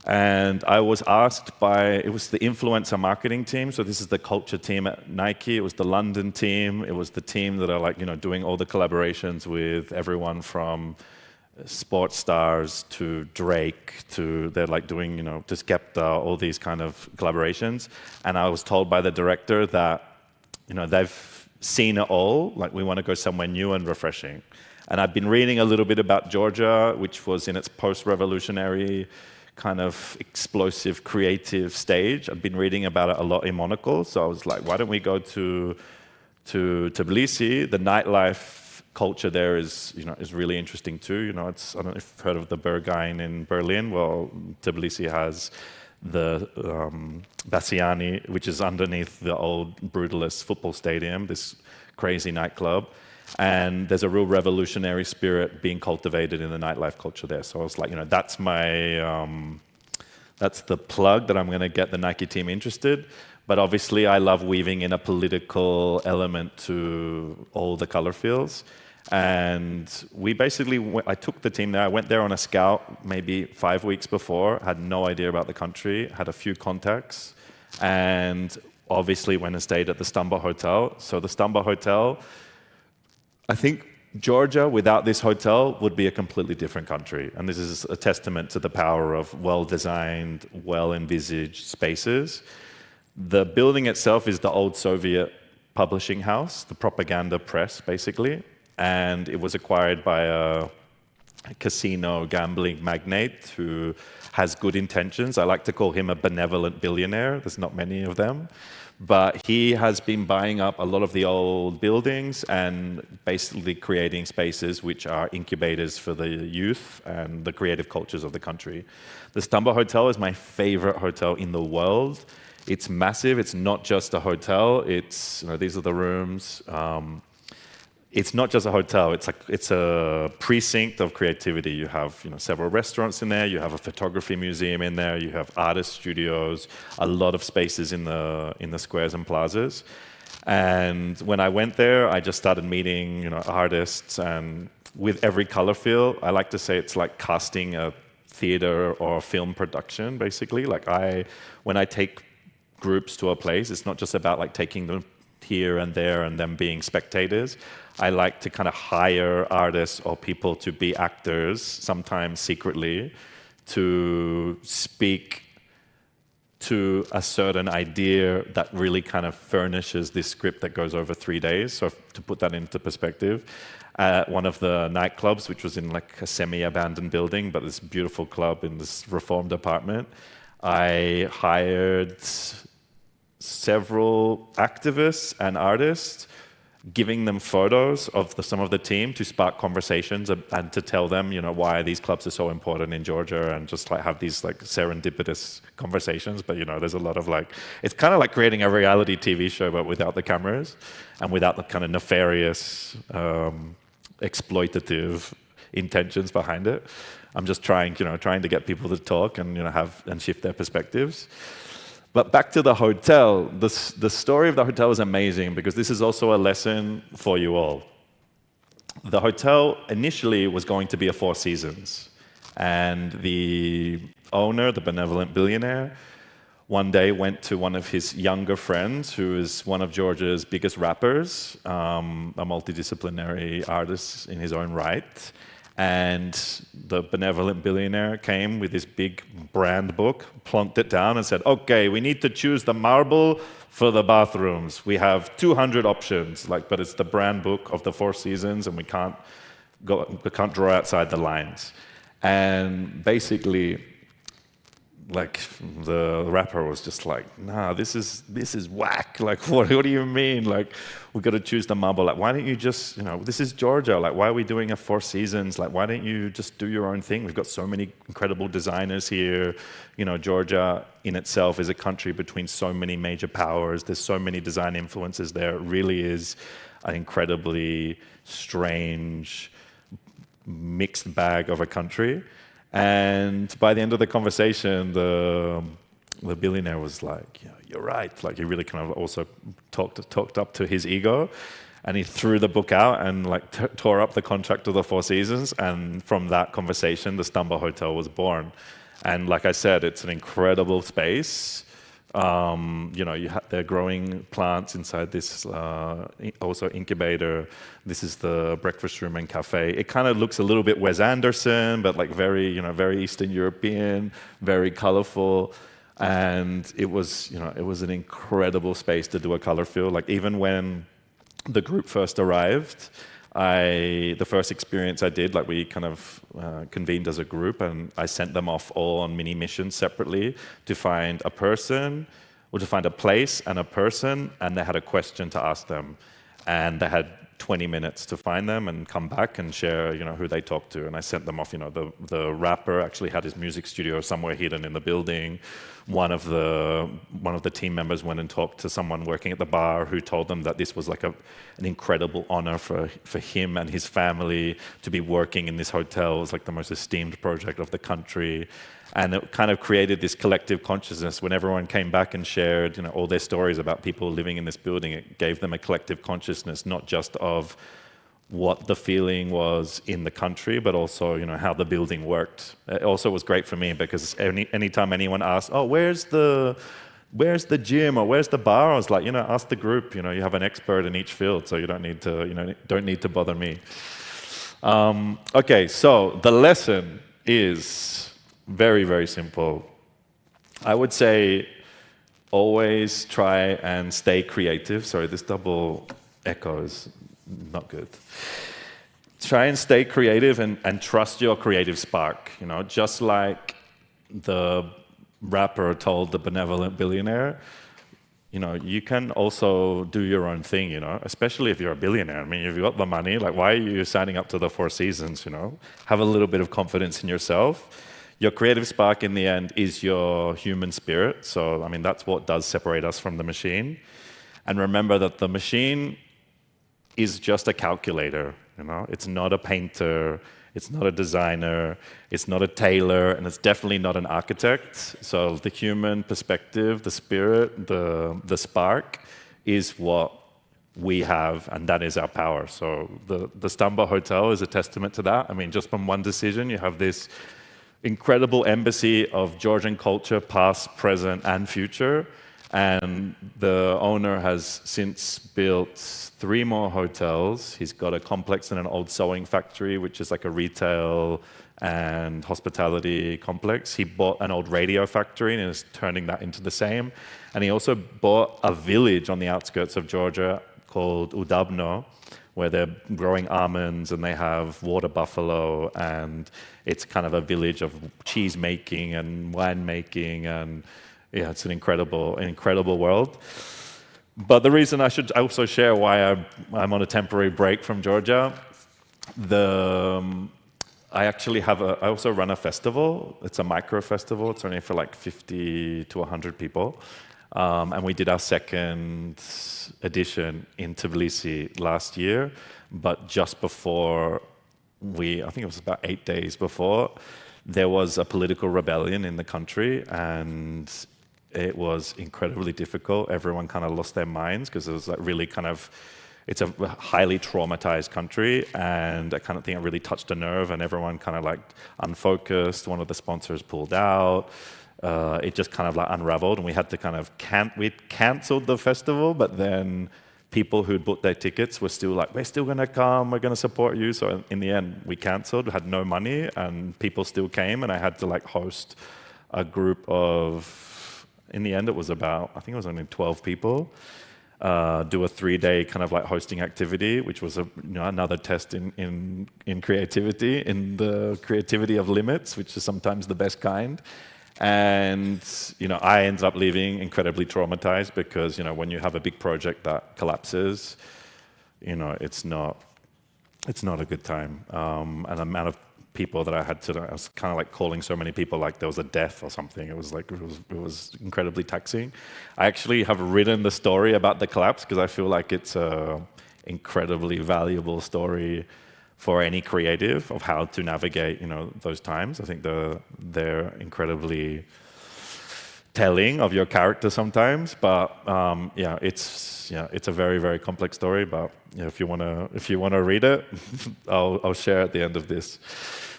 And I was asked it was the influencer marketing team. So this is the culture team at Nike. It was the London team. It was the team that are doing all the collaborations with everyone from sports stars to Drake they're doing, to Skepta, all these kind of collaborations. And I was told by the director that, they've seen it all. We want to go somewhere new and refreshing. And I've been reading a little bit about Georgia, which was in its post-revolutionary kind of explosive, creative stage. I've been reading about it a lot in Monocle, so I was like, why don't we go to Tbilisi? The nightlife culture there is really interesting too. I don't know if you've heard of the Berghain in Berlin. Well, Tbilisi has the Bassiani, which is underneath the old Brutalist football stadium, this crazy nightclub. And there's a real revolutionary spirit being cultivated in the nightlife culture there. So I was like, that's the plug that I'm going to get the Nike team interested. But obviously, I love weaving in a political element to all the color fields. And I took the team there. I went there on a scout maybe 5 weeks before, had no idea about the country, had a few contacts, and obviously went and stayed at the Stumba Hotel. So the Stumba Hotel, I think Georgia, without this hotel, would be a completely different country. And this is a testament to the power of well-designed, well-envisaged spaces. The building itself is the old Soviet publishing house, the propaganda press, basically. And it was acquired by casino gambling magnate who has good intentions. I like to call him a benevolent billionaire. There's not many of them. But he has been buying up a lot of the old buildings and basically creating spaces which are incubators for the youth and the creative cultures of the country. The Stumbo Hotel is my favorite hotel in the world. It's massive. It's not just a hotel. It's, these are the rooms. It's not just a hotel. It's a precinct of creativity. You have several restaurants in there. You have a photography museum in there. You have artist studios. A lot of spaces in the squares and plazas. And when I went there, I just started meeting artists. And with every color feel, I like to say it's like casting a theater or a film production. Basically, when I take groups to a place, it's not just about like taking them here and there and them being spectators. I like to kind of hire artists or people to be actors, sometimes secretly, to speak to a certain idea that really kind of furnishes this script that goes over 3 days. So to put that into perspective, at one of the nightclubs, which was in like a semi-abandoned building, but this beautiful club in this reformed apartment, I hired several activists and artists, giving them photos of some of the team to spark conversations and to tell them, why these clubs are so important in Georgia, and just like have these like serendipitous conversations. But there's a lot of it's kind of like creating a reality TV show, but without the cameras and without the kind of nefarious, exploitative intentions behind it. I'm just trying to get people to talk and have and shift their perspectives. But back to the hotel, the story of the hotel is amazing because this is also a lesson for you all. The hotel initially was going to be a Four Seasons, and the owner, the benevolent billionaire, one day went to one of his younger friends, who is one of Georgia's biggest rappers, a multidisciplinary artist in his own right. And the benevolent billionaire came with this big brand book, plonked it down and said, okay, we need to choose the marble for the bathrooms. We have 200 options, but it's the brand book of the Four Seasons, and we can't draw outside the lines. And basically, the rapper was just like, nah, this is whack. What do you mean? We got to choose the marble. Why don't you just, this is Georgia. Why are we doing a Four Seasons? Why don't you just do your own thing? We've got so many incredible designers here. Georgia in itself is a country between so many major powers. There's so many design influences there. It really is an incredibly strange, mixed bag of a country. And by the end of the conversation, the billionaire was like, you're right. He really kind of also talked up to his ego, and he threw the book out and tore up the contract of the Four Seasons. And from that conversation, the Stumbo Hotel was born. And like I said, it's an incredible space. They're growing plants inside this also incubator. This is the breakfast room and cafe. It kind of looks a little bit Wes Anderson, but very Eastern European, very colorful. And it was an incredible space to do a color fill. Even when the group first arrived, the first experience I did, we kind of convened as a group, and I sent them off all on mini missions separately to find a person, or to find a place and a person, and they had a question to ask them. And they had 20 minutes to find them and come back and share, who they talked to. And I sent them off. The rapper actually had his music studio somewhere hidden in the building. One of the team members went and talked to someone working at the bar who told them that this was an incredible honor for him and his family to be working in this hotel. It was the most esteemed project of the country. And it kind of created this collective consciousness. When everyone came back and shared, all their stories about people living in this building, it gave them a collective consciousness, not just of what the feeling was in the country, but also, how the building worked. It also was great for me because anytime anyone asked, oh, where's the gym or where's the bar? I was like, ask the group. You have an expert in each field, so you don't need to bother me. Okay, so the lesson is very, very simple. I would say always try and stay creative. Sorry, this double echo is not good. try and stay creative and trust your creative spark. You know, just like the rapper told the benevolent billionaire, you know, you can also do your own thing, you know, especially if you're a billionaire. I mean, if you've got the money, like, why are you signing up to the Four Seasons, you know? Have a little bit of confidence in yourself. Your creative spark in the end is your human spirit. So, I mean, that's what does separate us from the machine. And remember that the machine is just a calculator, you know? It's not a painter, it's not a designer, it's not a tailor, and it's definitely not an architect. So the human perspective, the spirit, the spark is what we have, and that is our power. So the Stambaugh Hotel is a testament to that. I mean, just from one decision, you have this incredible embassy of Georgian culture, past, present, and future. And the owner has since built 3 more hotels. He's got a complex and an old sewing factory, which is like a retail and hospitality complex. He bought an old radio factory and is turning that into the same. And he also bought a village on the outskirts of Georgia called Udabno, where they're growing almonds and they have water buffalo, and it's kind of a village of cheese making and wine making, and yeah, it's an incredible world. But the reason I should also share why I'm on a temporary break from Georgia, I also run a festival. It's a micro festival. It's only for like 50 to 100 people. And we did our second edition in Tbilisi last year, but just before I think it was about 8 days before, there was a political rebellion in the country, and it was incredibly difficult. Everyone kind of lost their minds because it was like really it's a highly traumatized country, and I kind of think it really touched a nerve, and everyone kind of like unfocused. One of the sponsors pulled out. It just kind of like unraveled, and we had to we canceled the festival, but then people who'd bought their tickets were still like, we're still going to come, we're going to support you. So in the end, we canceled, we had no money, and people still came, and I had to like host a group of, in the end, it was I think it was only 12 people, do a 3-day kind of like hosting activity, which was another test in creativity, in the creativity of limits, which is sometimes the best kind. And I ended up leaving incredibly traumatized because when you have a big project that collapses, it's not a good time. And the amount of people that I was kind of like calling so many people like there was a death or something. It was incredibly taxing. I actually have written the story about the collapse because I feel like it's a incredibly valuable story for any creative of how to navigate, those times. I think they're incredibly telling of your character sometimes, but it's a very, very complex story. But if you wanna read it, I'll share at the end of this.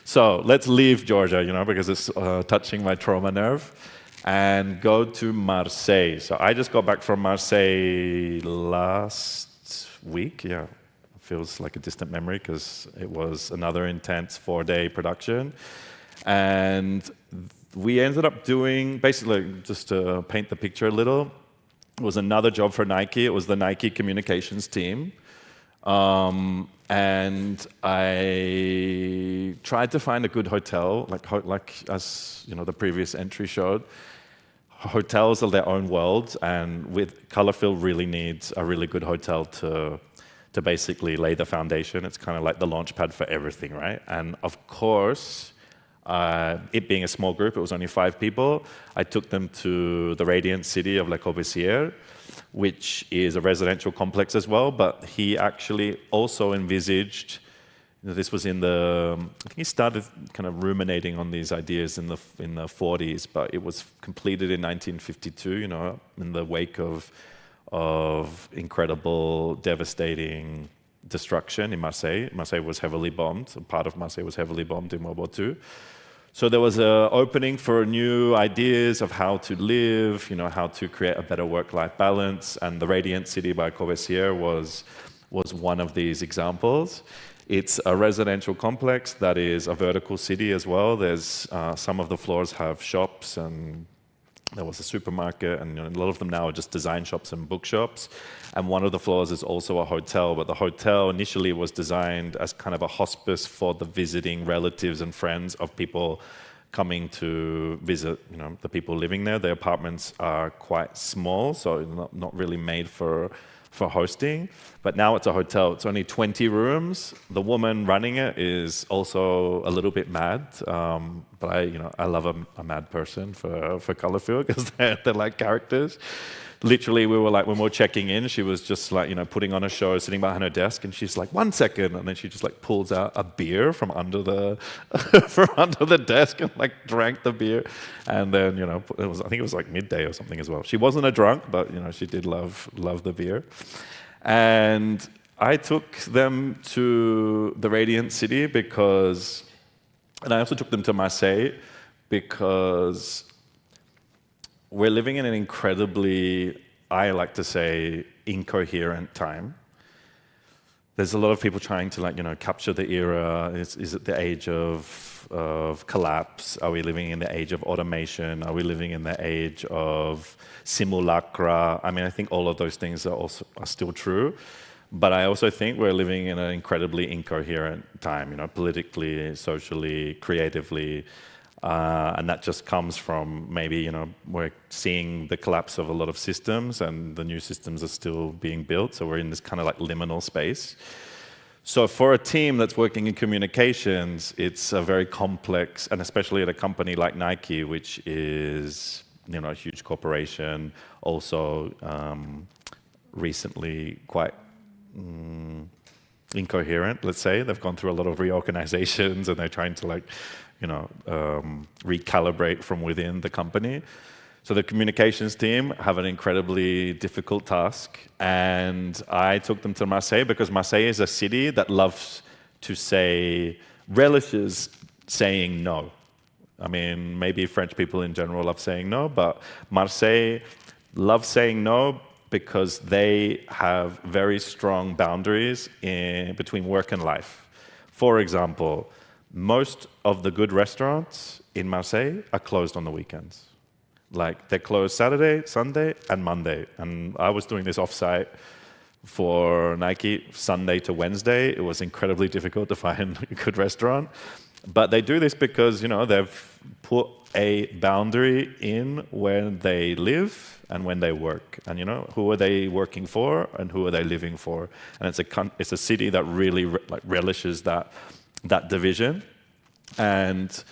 So let's leave Georgia, because it's touching my trauma nerve, and go to Marseille. So I just got back from Marseille last week. Yeah. Feels like a distant memory because it was another intense 4-day production. And we ended up doing, basically, just to paint the picture a little, it was another job for Nike. It was the Nike communications team. And I tried to find a good hotel, like as the previous entry showed. Hotels are their own worlds, and with Colorfield really needs a really good hotel to basically lay the foundation. It's kind of like the launch pad for everything, right? And of course, it being a small group, it was only 5 people, I took them to the radiant city of Le Corbusier, which is a residential complex as well, but he actually also envisaged, this was I think he started kind of ruminating on these ideas in the 40s, but it was completed in 1952, in the wake of incredible, devastating destruction in Marseille. Marseille was heavily bombed. Part of Marseille was heavily bombed in World War II. So there was an opening for new ideas of how to live, how to create a better work-life balance. And the Radiant City by Corbusier was one of these examples. It's a residential complex that is a vertical city as well. There's some of the floors have shops and There was a supermarket, and a lot of them now are just design shops and bookshops. And one of the floors is also a hotel, but the hotel initially was designed as kind of a hospice for the visiting relatives and friends of people coming to visit, the people living there. The apartments are quite small, so not really made for hosting. But now it's a hotel. It's only 20 rooms. The woman running it is also a little bit mad. But I love a mad person for Colourfield because they're like characters. Literally, we were like, when we were checking in, she was just like, putting on a show, sitting behind her desk, and she's like, 1 second, and then she just like pulls out a beer from under the from under the desk and like drank the beer, and then I think it was like midday or something as well. She wasn't a drunk, but she did love the beer, and I took them to the Radiant City and I also took them to Marseille because we're living in an incredibly, I like to say, incoherent time. There's a lot of people trying to capture the era. Is it the age of collapse? Are we living in the age of automation? Are we living in the age of simulacra? I mean, I think all of those things are still true. But I also think we're living in an incredibly incoherent time, politically, socially, creatively. And that just comes from maybe, we're seeing the collapse of a lot of systems and the new systems are still being built. So we're in this kind of like liminal space. So for a team that's working in communications, it's a very complex, and especially at a company like Nike, which is, a huge corporation, also recently quite incoherent, let's say. They've gone through a lot of reorganizations and they're trying to recalibrate from within the company. So the communications team have an incredibly difficult task, and I took them to Marseille because Marseille is a city that relishes saying no. I mean, maybe French people in general love saying no, but Marseille loves saying no because they have very strong boundaries between work and life. For example, most of the good restaurants in Marseille are closed on the weekends. Like, they're closed Saturday, Sunday, and Monday. And I was doing this offsite for Nike Sunday to Wednesday. It was incredibly difficult to find a good restaurant. But they do this because, they've put a boundary in when they live and when they work. And, who are they working for and who are they living for? And it's a city that really relishes that division. And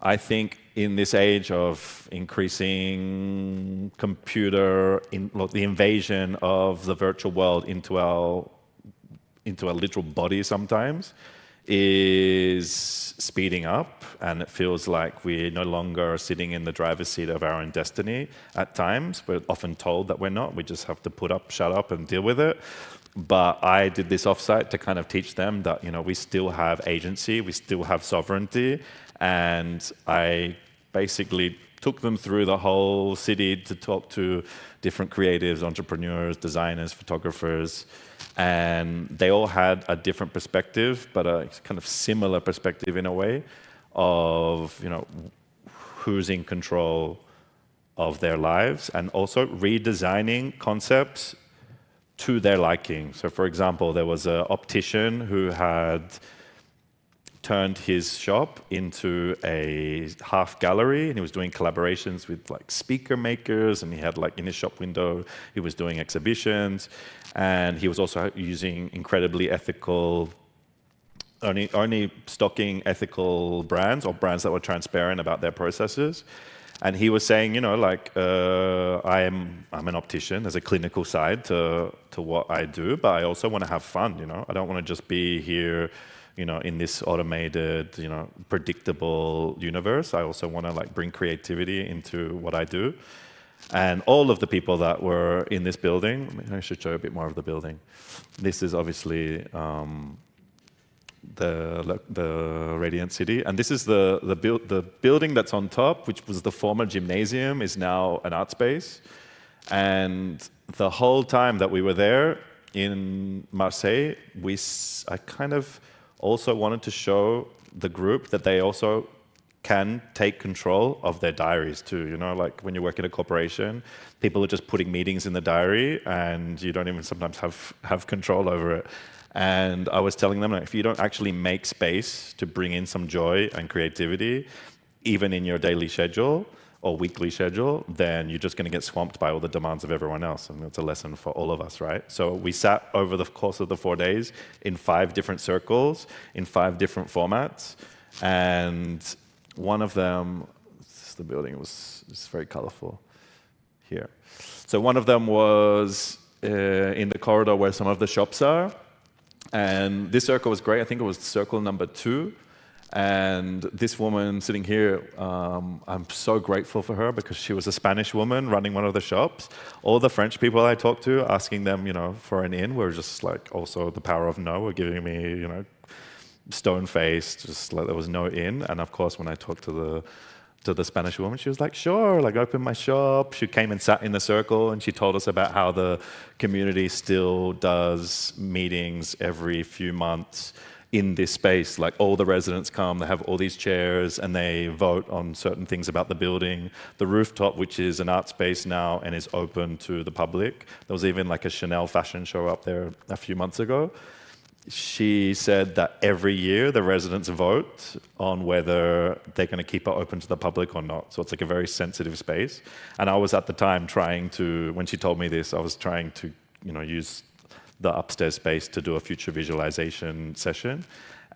I think in this age of increasing the invasion of the virtual world into our literal body sometimes is speeding up, and it feels like we're no longer sitting in the driver's seat of our own destiny at times. We're often told that we're not. We just have to shut up and deal with it. But I did this offsite to kind of teach them that, we still have agency, we still have sovereignty. And I basically took them through the whole city to talk to different creatives, entrepreneurs, designers, photographers. And they all had a different perspective, but a kind of similar perspective in a way of, who's in control of their lives, and also redesigning concepts to their liking. So for example, there was an optician who had turned his shop into a half gallery, and he was doing collaborations with speaker makers, and he had in his shop window, he was doing exhibitions, and he was also using incredibly ethical, only stocking ethical brands or brands that were transparent about their processes. And he was saying, I'm an optician. There's a clinical side to what I do, but I also want to have fun. I don't want to just be here, in this automated, predictable universe. I also want to bring creativity into what I do. And all of the people that were in this building, I should show you a bit more of the building. This is obviously the Radiant City, and this is the building that's on top, which was the former gymnasium, is now an art space. And the whole time that we were there in Marseille, I kind of also wanted to show the group that they also can take control of their diaries too. You know, like when you work in a corporation, people are just putting meetings in the diary and you don't even sometimes have control over it. And I was telling them, like, if you don't actually make space to bring in some joy and creativity, even in your daily schedule or weekly schedule, then you're just going to get swamped by all the demands of everyone else. And that's a lesson for all of us, right? So we sat over the course of the 4 days in 5 different circles, in 5 different formats. And one of them, this is the building, it's very colorful here. So one of them was in the corridor where some of the shops are. And this circle was great. I think it was circle number 2. And this woman sitting here, I'm so grateful for her because she was a Spanish woman running one of the shops. All the French people I talked to, asking them, you know, for an in, were just like, also the power of no, were giving me, you know, stone-faced, just like there was no in. And of course, when I talked to the Spanish woman, she was like, sure, like open my shop. She came and sat in the circle and she told us about how the community still does meetings every few months in this space. Like all the residents come, they have all these chairs and they vote on certain things about the building. The rooftop, which is an art space now and is open to the public. There was even like a Chanel fashion show up there a few months ago. She said that every year the residents vote on whether they're going to keep it open to the public or not. So it's like a very sensitive space. And I was at the time trying to, when she told me this, I was trying to, you know, use the upstairs space to do a future visualization session.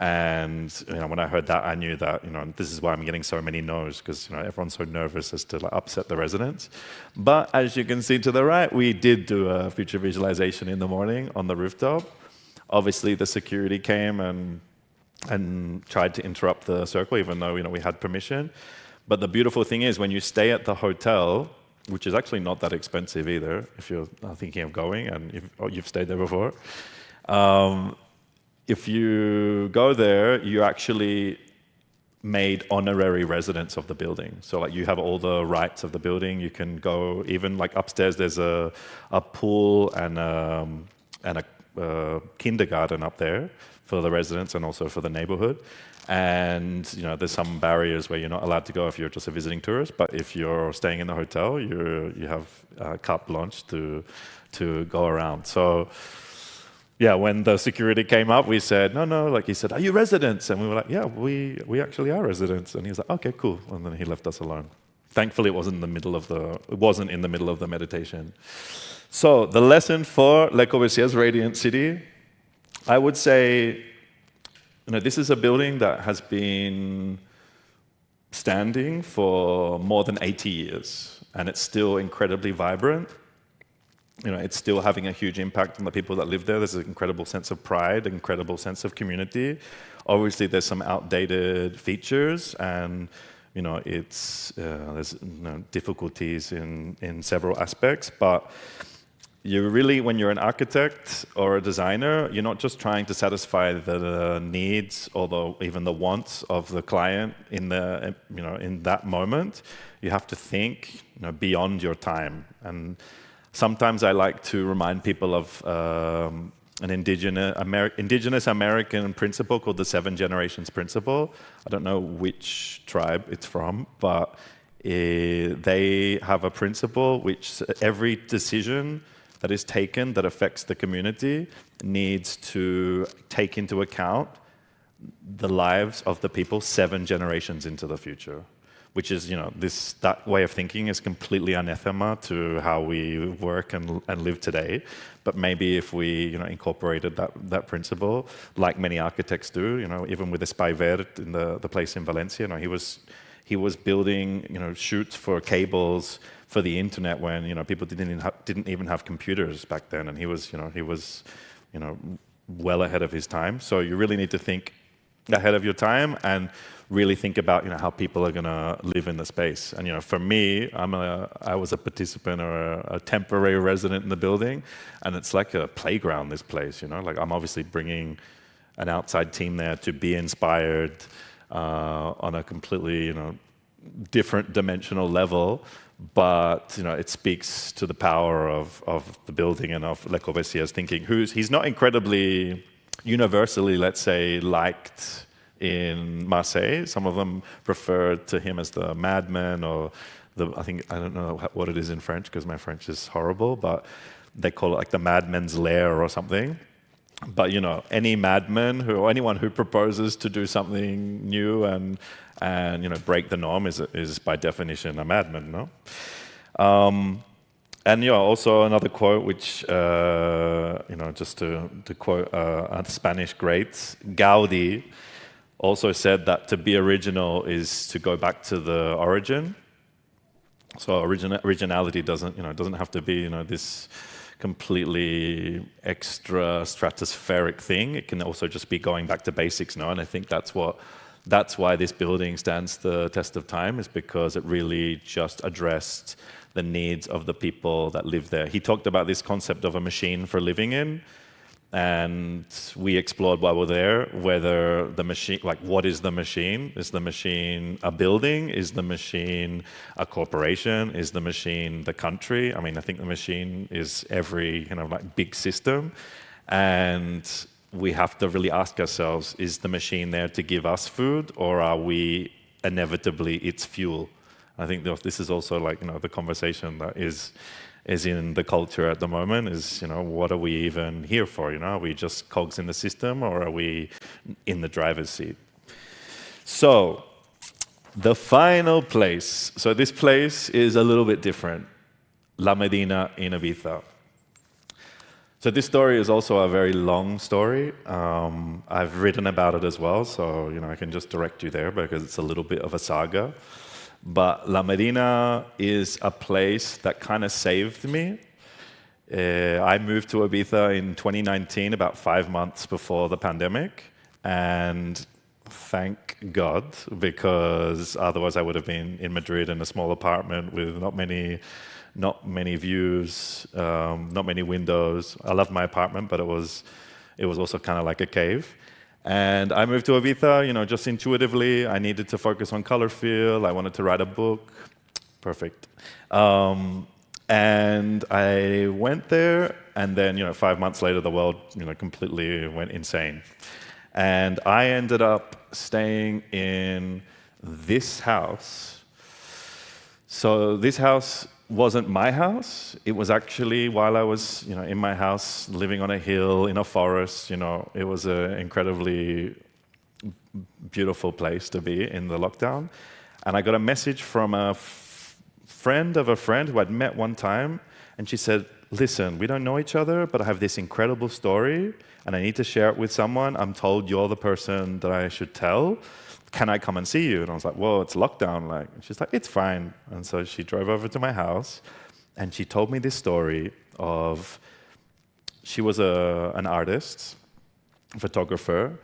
And you know, when I heard that, I knew that, you know, this is why I'm getting so many no's, because you know everyone's so nervous as to like, upset the residents. But as you can see to the right, we did do a future visualization in the morning on the rooftop. Obviously, the security came and tried to interrupt the circle, even though, you know, we had permission. But the beautiful thing is, when you stay at the hotel, which is actually not that expensive either, if you're thinking of going and you've stayed there before, if you go there, you actually made honorary residents of the building. So like you have all the rights of the building. You can go even like upstairs. There's a pool and a kindergarten up there for the residents and also for the neighborhood. And you know, there's some barriers where you're not allowed to go if you're just a visiting tourist. But if you're staying in the hotel, you have carte blanche to go around. So yeah, when the security came up, we said, no, like he said, are you residents? And we were like, yeah, we actually are residents. And he was like, okay, cool. And then he left us alone. Thankfully, it wasn't in the middle of the meditation. So the lesson for Le Corbusier's Radiant City, I would say, you know, this is a building that has been standing for more than 80 years, and it's still incredibly vibrant. You know, it's still having a huge impact on the people that live there. There's an incredible sense of pride, an incredible sense of community. Obviously, there's some outdated features, and you know, there's difficulties in several aspects, but you really, when you're an architect or a designer, you're not just trying to satisfy the needs or even the wants of the client in that moment. You have to think, you know, beyond your time. And sometimes I like to remind people of an indigenous American principle called the 7 Generations Principle. I don't know which tribe it's from, but they have a principle which every decision that is taken that affects the community needs to take into account the lives of the people 7 generations into the future, which is, you know, that way of thinking is completely anathema to how we work and live today. But maybe if we, you know, incorporated that principle, like many architects do, you know, even with Espai Verd in the place in Valencia, you know, he was building, you know, chutes for cables for the internet when, you know, people didn't even have computers back then, and he was well ahead of his time. So you really need to think ahead of your time and really think about, you know, how people are going to live in the space. And, you know, for me, I was a participant or a temporary resident in the building, and it's like a playground, this place, you know. Like, I'm obviously bringing an outside team there to be inspired on a completely, you know, different dimensional level, but, you know, it speaks to the power of the building and of Le Corbusier's thinking. He's not incredibly universally, let's say, liked in Marseille. Some of them refer to him as the madman, or I don't know what it is in French because my French is horrible, but they call it like the madman's lair or something. But any madman or anyone who proposes to do something new and break the norm is by definition a madman, no? And also another quote, which just to quote a Spanish great, Gaudi also said that to be original is to go back to the origin. So originality doesn't have to be this completely extra stratospheric thing. It can also just be going back to basics, no? And I think that's why this building stands the test of time, is because it really just addressed the needs of the people that live there. He talked about this concept of a machine for living in, and we explored while we're there whether the machine, like what is the machine? Is the machine a building? Is the machine a corporation? Is the machine the country? I mean, I think the machine is every big system, and we have to really ask ourselves, is the machine there to give us food, or are we inevitably its fuel? I think this is also the conversation that is in the culture at the moment, is what are we even here for? Are we just cogs in the system, or are we in the driver's seat? So the final place. So this place is a little bit different. La Medina in Ibiza. So this story is also a very long story. I've written about it as well, so I can just direct you there because it's a little bit of a saga. But La Medina is a place that kind of saved me. I moved to Ibiza in 2019, about 5 months before the pandemic, and thank God, because otherwise I would have been in Madrid in a small apartment with not many views, not many windows. I loved my apartment, but it was also kind of like a cave. And I moved to Ibiza, just intuitively. I needed to focus on color feel. I wanted to write a book. Perfect. And I went there, and then 5 months later, the world completely went insane. And I ended up staying in this house. So this house wasn't my house. It was actually while I was, in my house, living on a hill in a forest. It was an incredibly beautiful place to be in the lockdown. And I got a message from a friend of a friend who I'd met one time, and she said, "Listen, we don't know each other, but I have this incredible story, and I need to share it with someone. I'm told you're the person that I should tell. Can I come and see you?" And I was like, "Whoa, it's lockdown." And she's like, "It's fine." And so she drove over to my house, and she told me this story of, she was an artist, a photographer,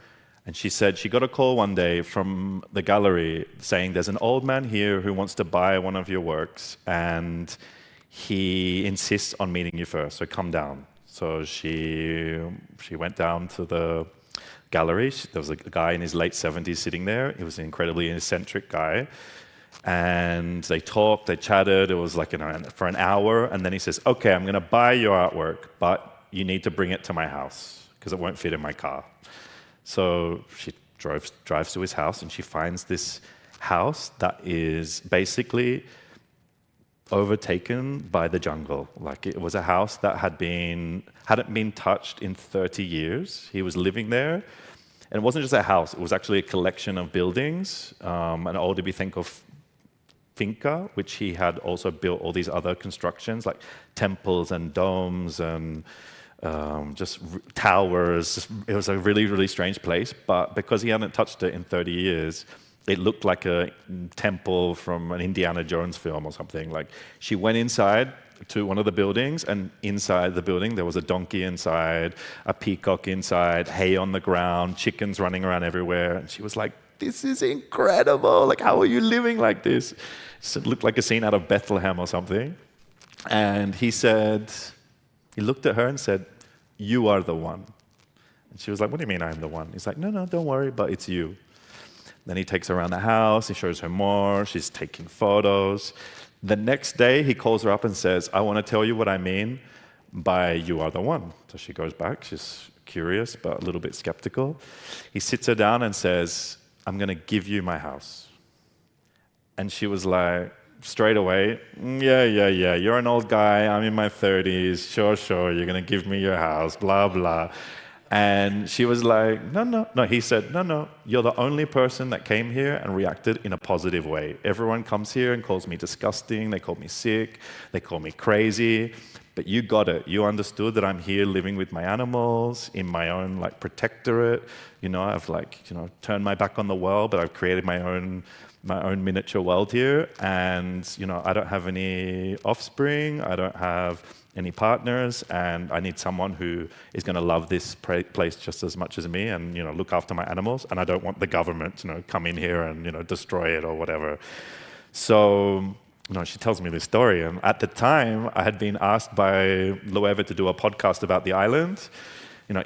and she said she got a call one day from the gallery saying, "There's an old man here who wants to buy one of your works, and he insists on meeting you first, so come down." So she went down to the gallery. There was a guy in his late 70s sitting there. He was an incredibly eccentric guy. And they talked, they chatted. It was for an hour. And then he says, "Okay, I'm going to buy your artwork, but you need to bring it to my house because it won't fit in my car." So she drives to his house, and she finds this house that is basically overtaken by the jungle. It was a house that hadn't been touched in 30 years. He was living there. And it wasn't just a house, it was actually a collection of buildings, an old Ibicenco finca, which he had also built all these other constructions, like temples and domes and just towers. It was a really, really strange place, but because he hadn't touched it in 30 years, it looked like a temple from an Indiana Jones film or something. She went inside to one of the buildings, and inside the building there was a donkey inside, a peacock inside, hay on the ground, chickens running around everywhere. And she was like, "This is incredible. How are you living like this?" It looked like a scene out of Bethlehem or something. And he looked at her and said, "You are the one." And she was like, "What do you mean I'm the one?" He's like, No, don't worry, but it's you." Then he takes her around the house, he shows her more, she's taking photos. The next day, he calls her up and says, "I want to tell you what I mean by you are the one." So she goes back, she's curious, but a little bit skeptical. He sits her down and says, I'm going to give you my house. And she was like, straight away, yeah, you're an old guy, I'm in my 30s, sure, you're going to give me your house, blah, blah. And she was like, no. He said, no, you're the only person that came here and reacted in a positive way. Everyone comes here and calls me disgusting, they call me sick, they call me crazy, but you got it. You understood that I'm here living with my animals in my own like protectorate. I've turned my back on the world, but I've created my own miniature world here. And, I don't have any offspring, I don't have any partners, and I need someone who is going to love this place just as much as me and, look after my animals. And I don't want the government to, come in here and, destroy it or whatever. So, she tells me this story. And at the time, I had been asked by Loewe to do a podcast about the island,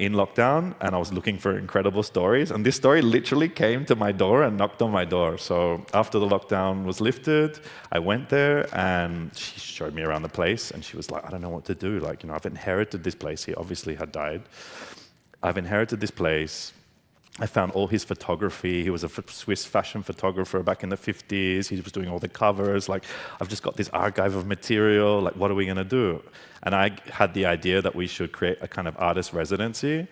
in lockdown, and I was looking for incredible stories. And this story literally came to my door and knocked on my door. So after the lockdown was lifted, I went there and she showed me around the place and she was like, I don't know what to do. I've inherited this place. He obviously had died. I've inherited this place. I found all his photography. He was a Swiss fashion photographer back in the 50s. He was doing all the covers. I've just got this archive of material. What are we going to do? And I had the idea that we should create a kind of artist residency,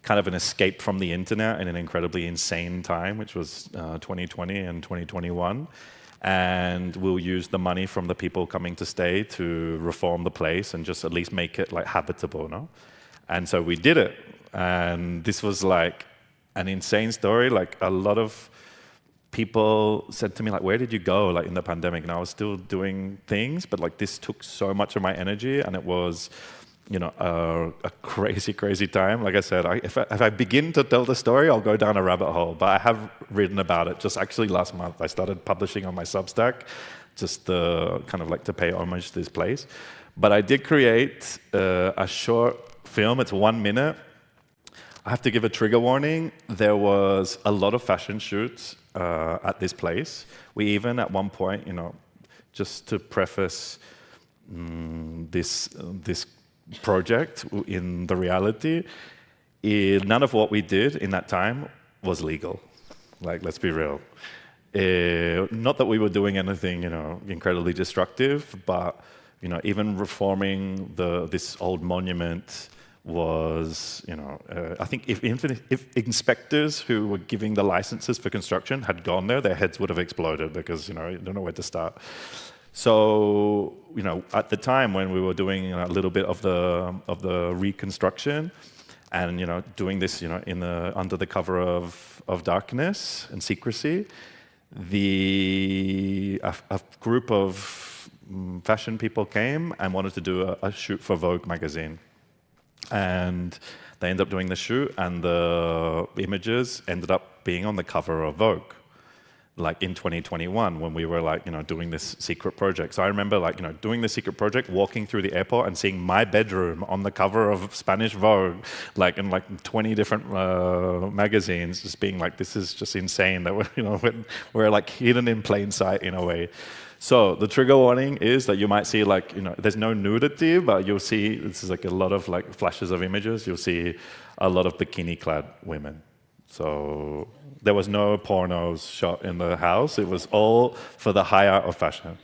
kind of an escape from the internet in an incredibly insane time, which was 2020 and 2021. And we'll use the money from the people coming to stay to reform the place and just at least make it habitable, no? And so we did it. And this was an insane story. A lot of people said to me, where did you go, in the pandemic? And I was still doing things, but this took so much of my energy, and it was, a crazy, crazy time. Like I said, if I begin to tell the story, I'll go down a rabbit hole. But I have written about it. Just actually last month, I started publishing on my Substack, just to pay homage to this place. But I did create a short film. It's 1 minute. I have to give a trigger warning. There was a lot of fashion shoots at this place. We even, at one point, just to preface this project in the reality, none of what we did in that time was legal. Let's be real. Not that we were doing anything, incredibly destructive, but, even reforming this old monument was, I think if inspectors who were giving the licenses for construction had gone there, their heads would have exploded because, you don't know where to start. So, at the time when we were doing a little bit of the reconstruction and, doing this, under the cover of darkness and secrecy, a group of fashion people came and wanted to do a shoot for Vogue magazine. And they ended up doing the shoot, and the images ended up being on the cover of Vogue, in 2021, when we were doing this secret project. So I remember doing the secret project, walking through the airport and seeing my bedroom on the cover of Spanish Vogue, in 20 different magazines, just being this is just insane that we're hidden in plain sight in a way. So the trigger warning is that you might see there's no nudity, but you'll see, this is a lot of flashes of images, you'll see a lot of bikini-clad women. So there was no pornos shot in the house, it was all for the high art of fashion.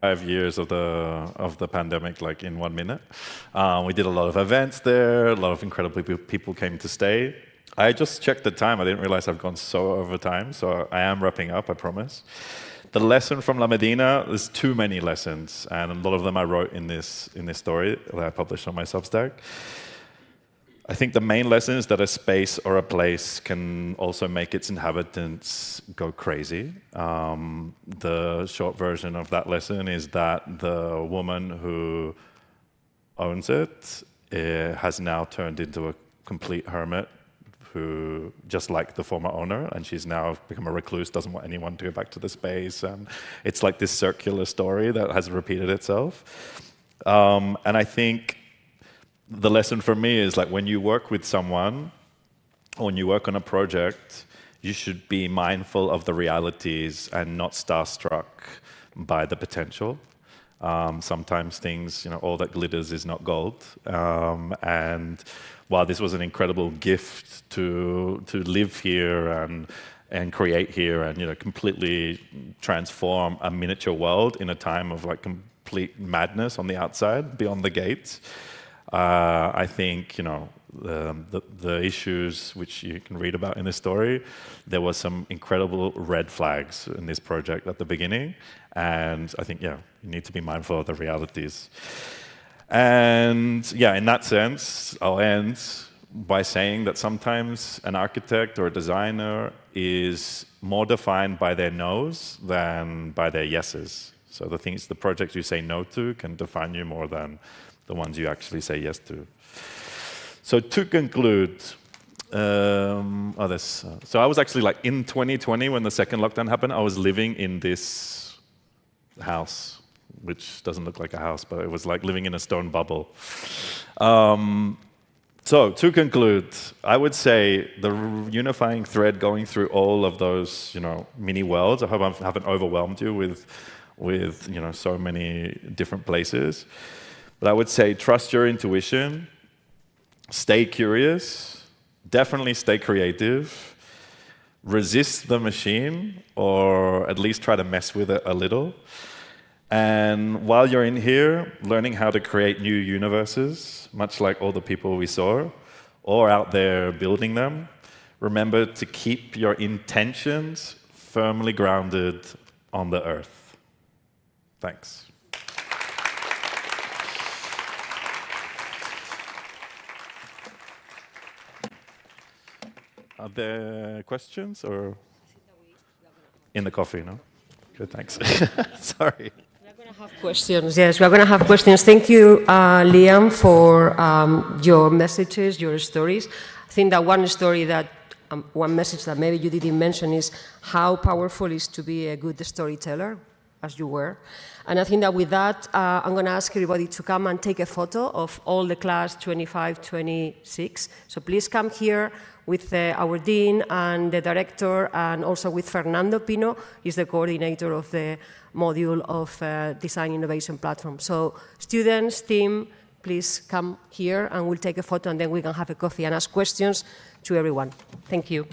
5 years of the pandemic, like in 1 minute. We did a lot of events there. A lot of incredible people came to stay. I just checked the time. I didn't realize I've gone so over time. So I am wrapping up, I promise. The lesson from La Medina, there's too many lessons, and a lot of them I wrote in this story that I published on my Substack. I think the main lesson is that a space or a place can also make its inhabitants go crazy. The short version of that lesson is that the woman who owns it has now turned into a complete hermit who, just like the former owner, and she's now become a recluse, doesn't want anyone to go back to the space, and it's like this circular story that has repeated itself. And I think the lesson for me is, like, when you work with someone, or when you work on a project, you should be mindful of the realities and not starstruck by the potential. Sometimes things, all that glitters is not gold. And while this was an incredible gift to live here and create here and completely transform a miniature world in a time of like complete madness on the outside, beyond the gates, I think the issues which you can read about in this story, there were some incredible red flags in this project at the beginning, and I think you need to be mindful of the realities. And in that sense, I'll end by saying that sometimes an architect or a designer is more defined by their no's than by their yeses. So the projects you say no to can define you more than the ones you actually say yes to. So to conclude, so I was actually like in 2020 when the second lockdown happened, I was living in this house, which doesn't look like a house, but it was like living in a stone bubble. So to conclude, I would say the unifying thread going through all of those, mini worlds, I hope I haven't overwhelmed you with so many different places. But I would say trust your intuition, stay curious, definitely stay creative, resist the machine, or at least try to mess with it a little. And while you're in here, learning how to create new universes, much like all the people we saw, or out there building them, remember to keep your intentions firmly grounded on the earth. Thanks. Are there questions or in the coffee? No? Good, thanks. Sorry. We're going to have questions. Yes, we're going to have questions. Thank you, Liam, for your messages, your stories. I think that one message that maybe you didn't mention is how powerful it is to be a good storyteller, as you were. And I think that with that, I'm going to ask everybody to come and take a photo of all the class 25-26. So please come here with our dean and the director, and also with Fernando Pino, he's the coordinator of the module of Design Innovation Platform. So students, team, please come here and we'll take a photo, and then we can have a coffee and ask questions to everyone. Thank you.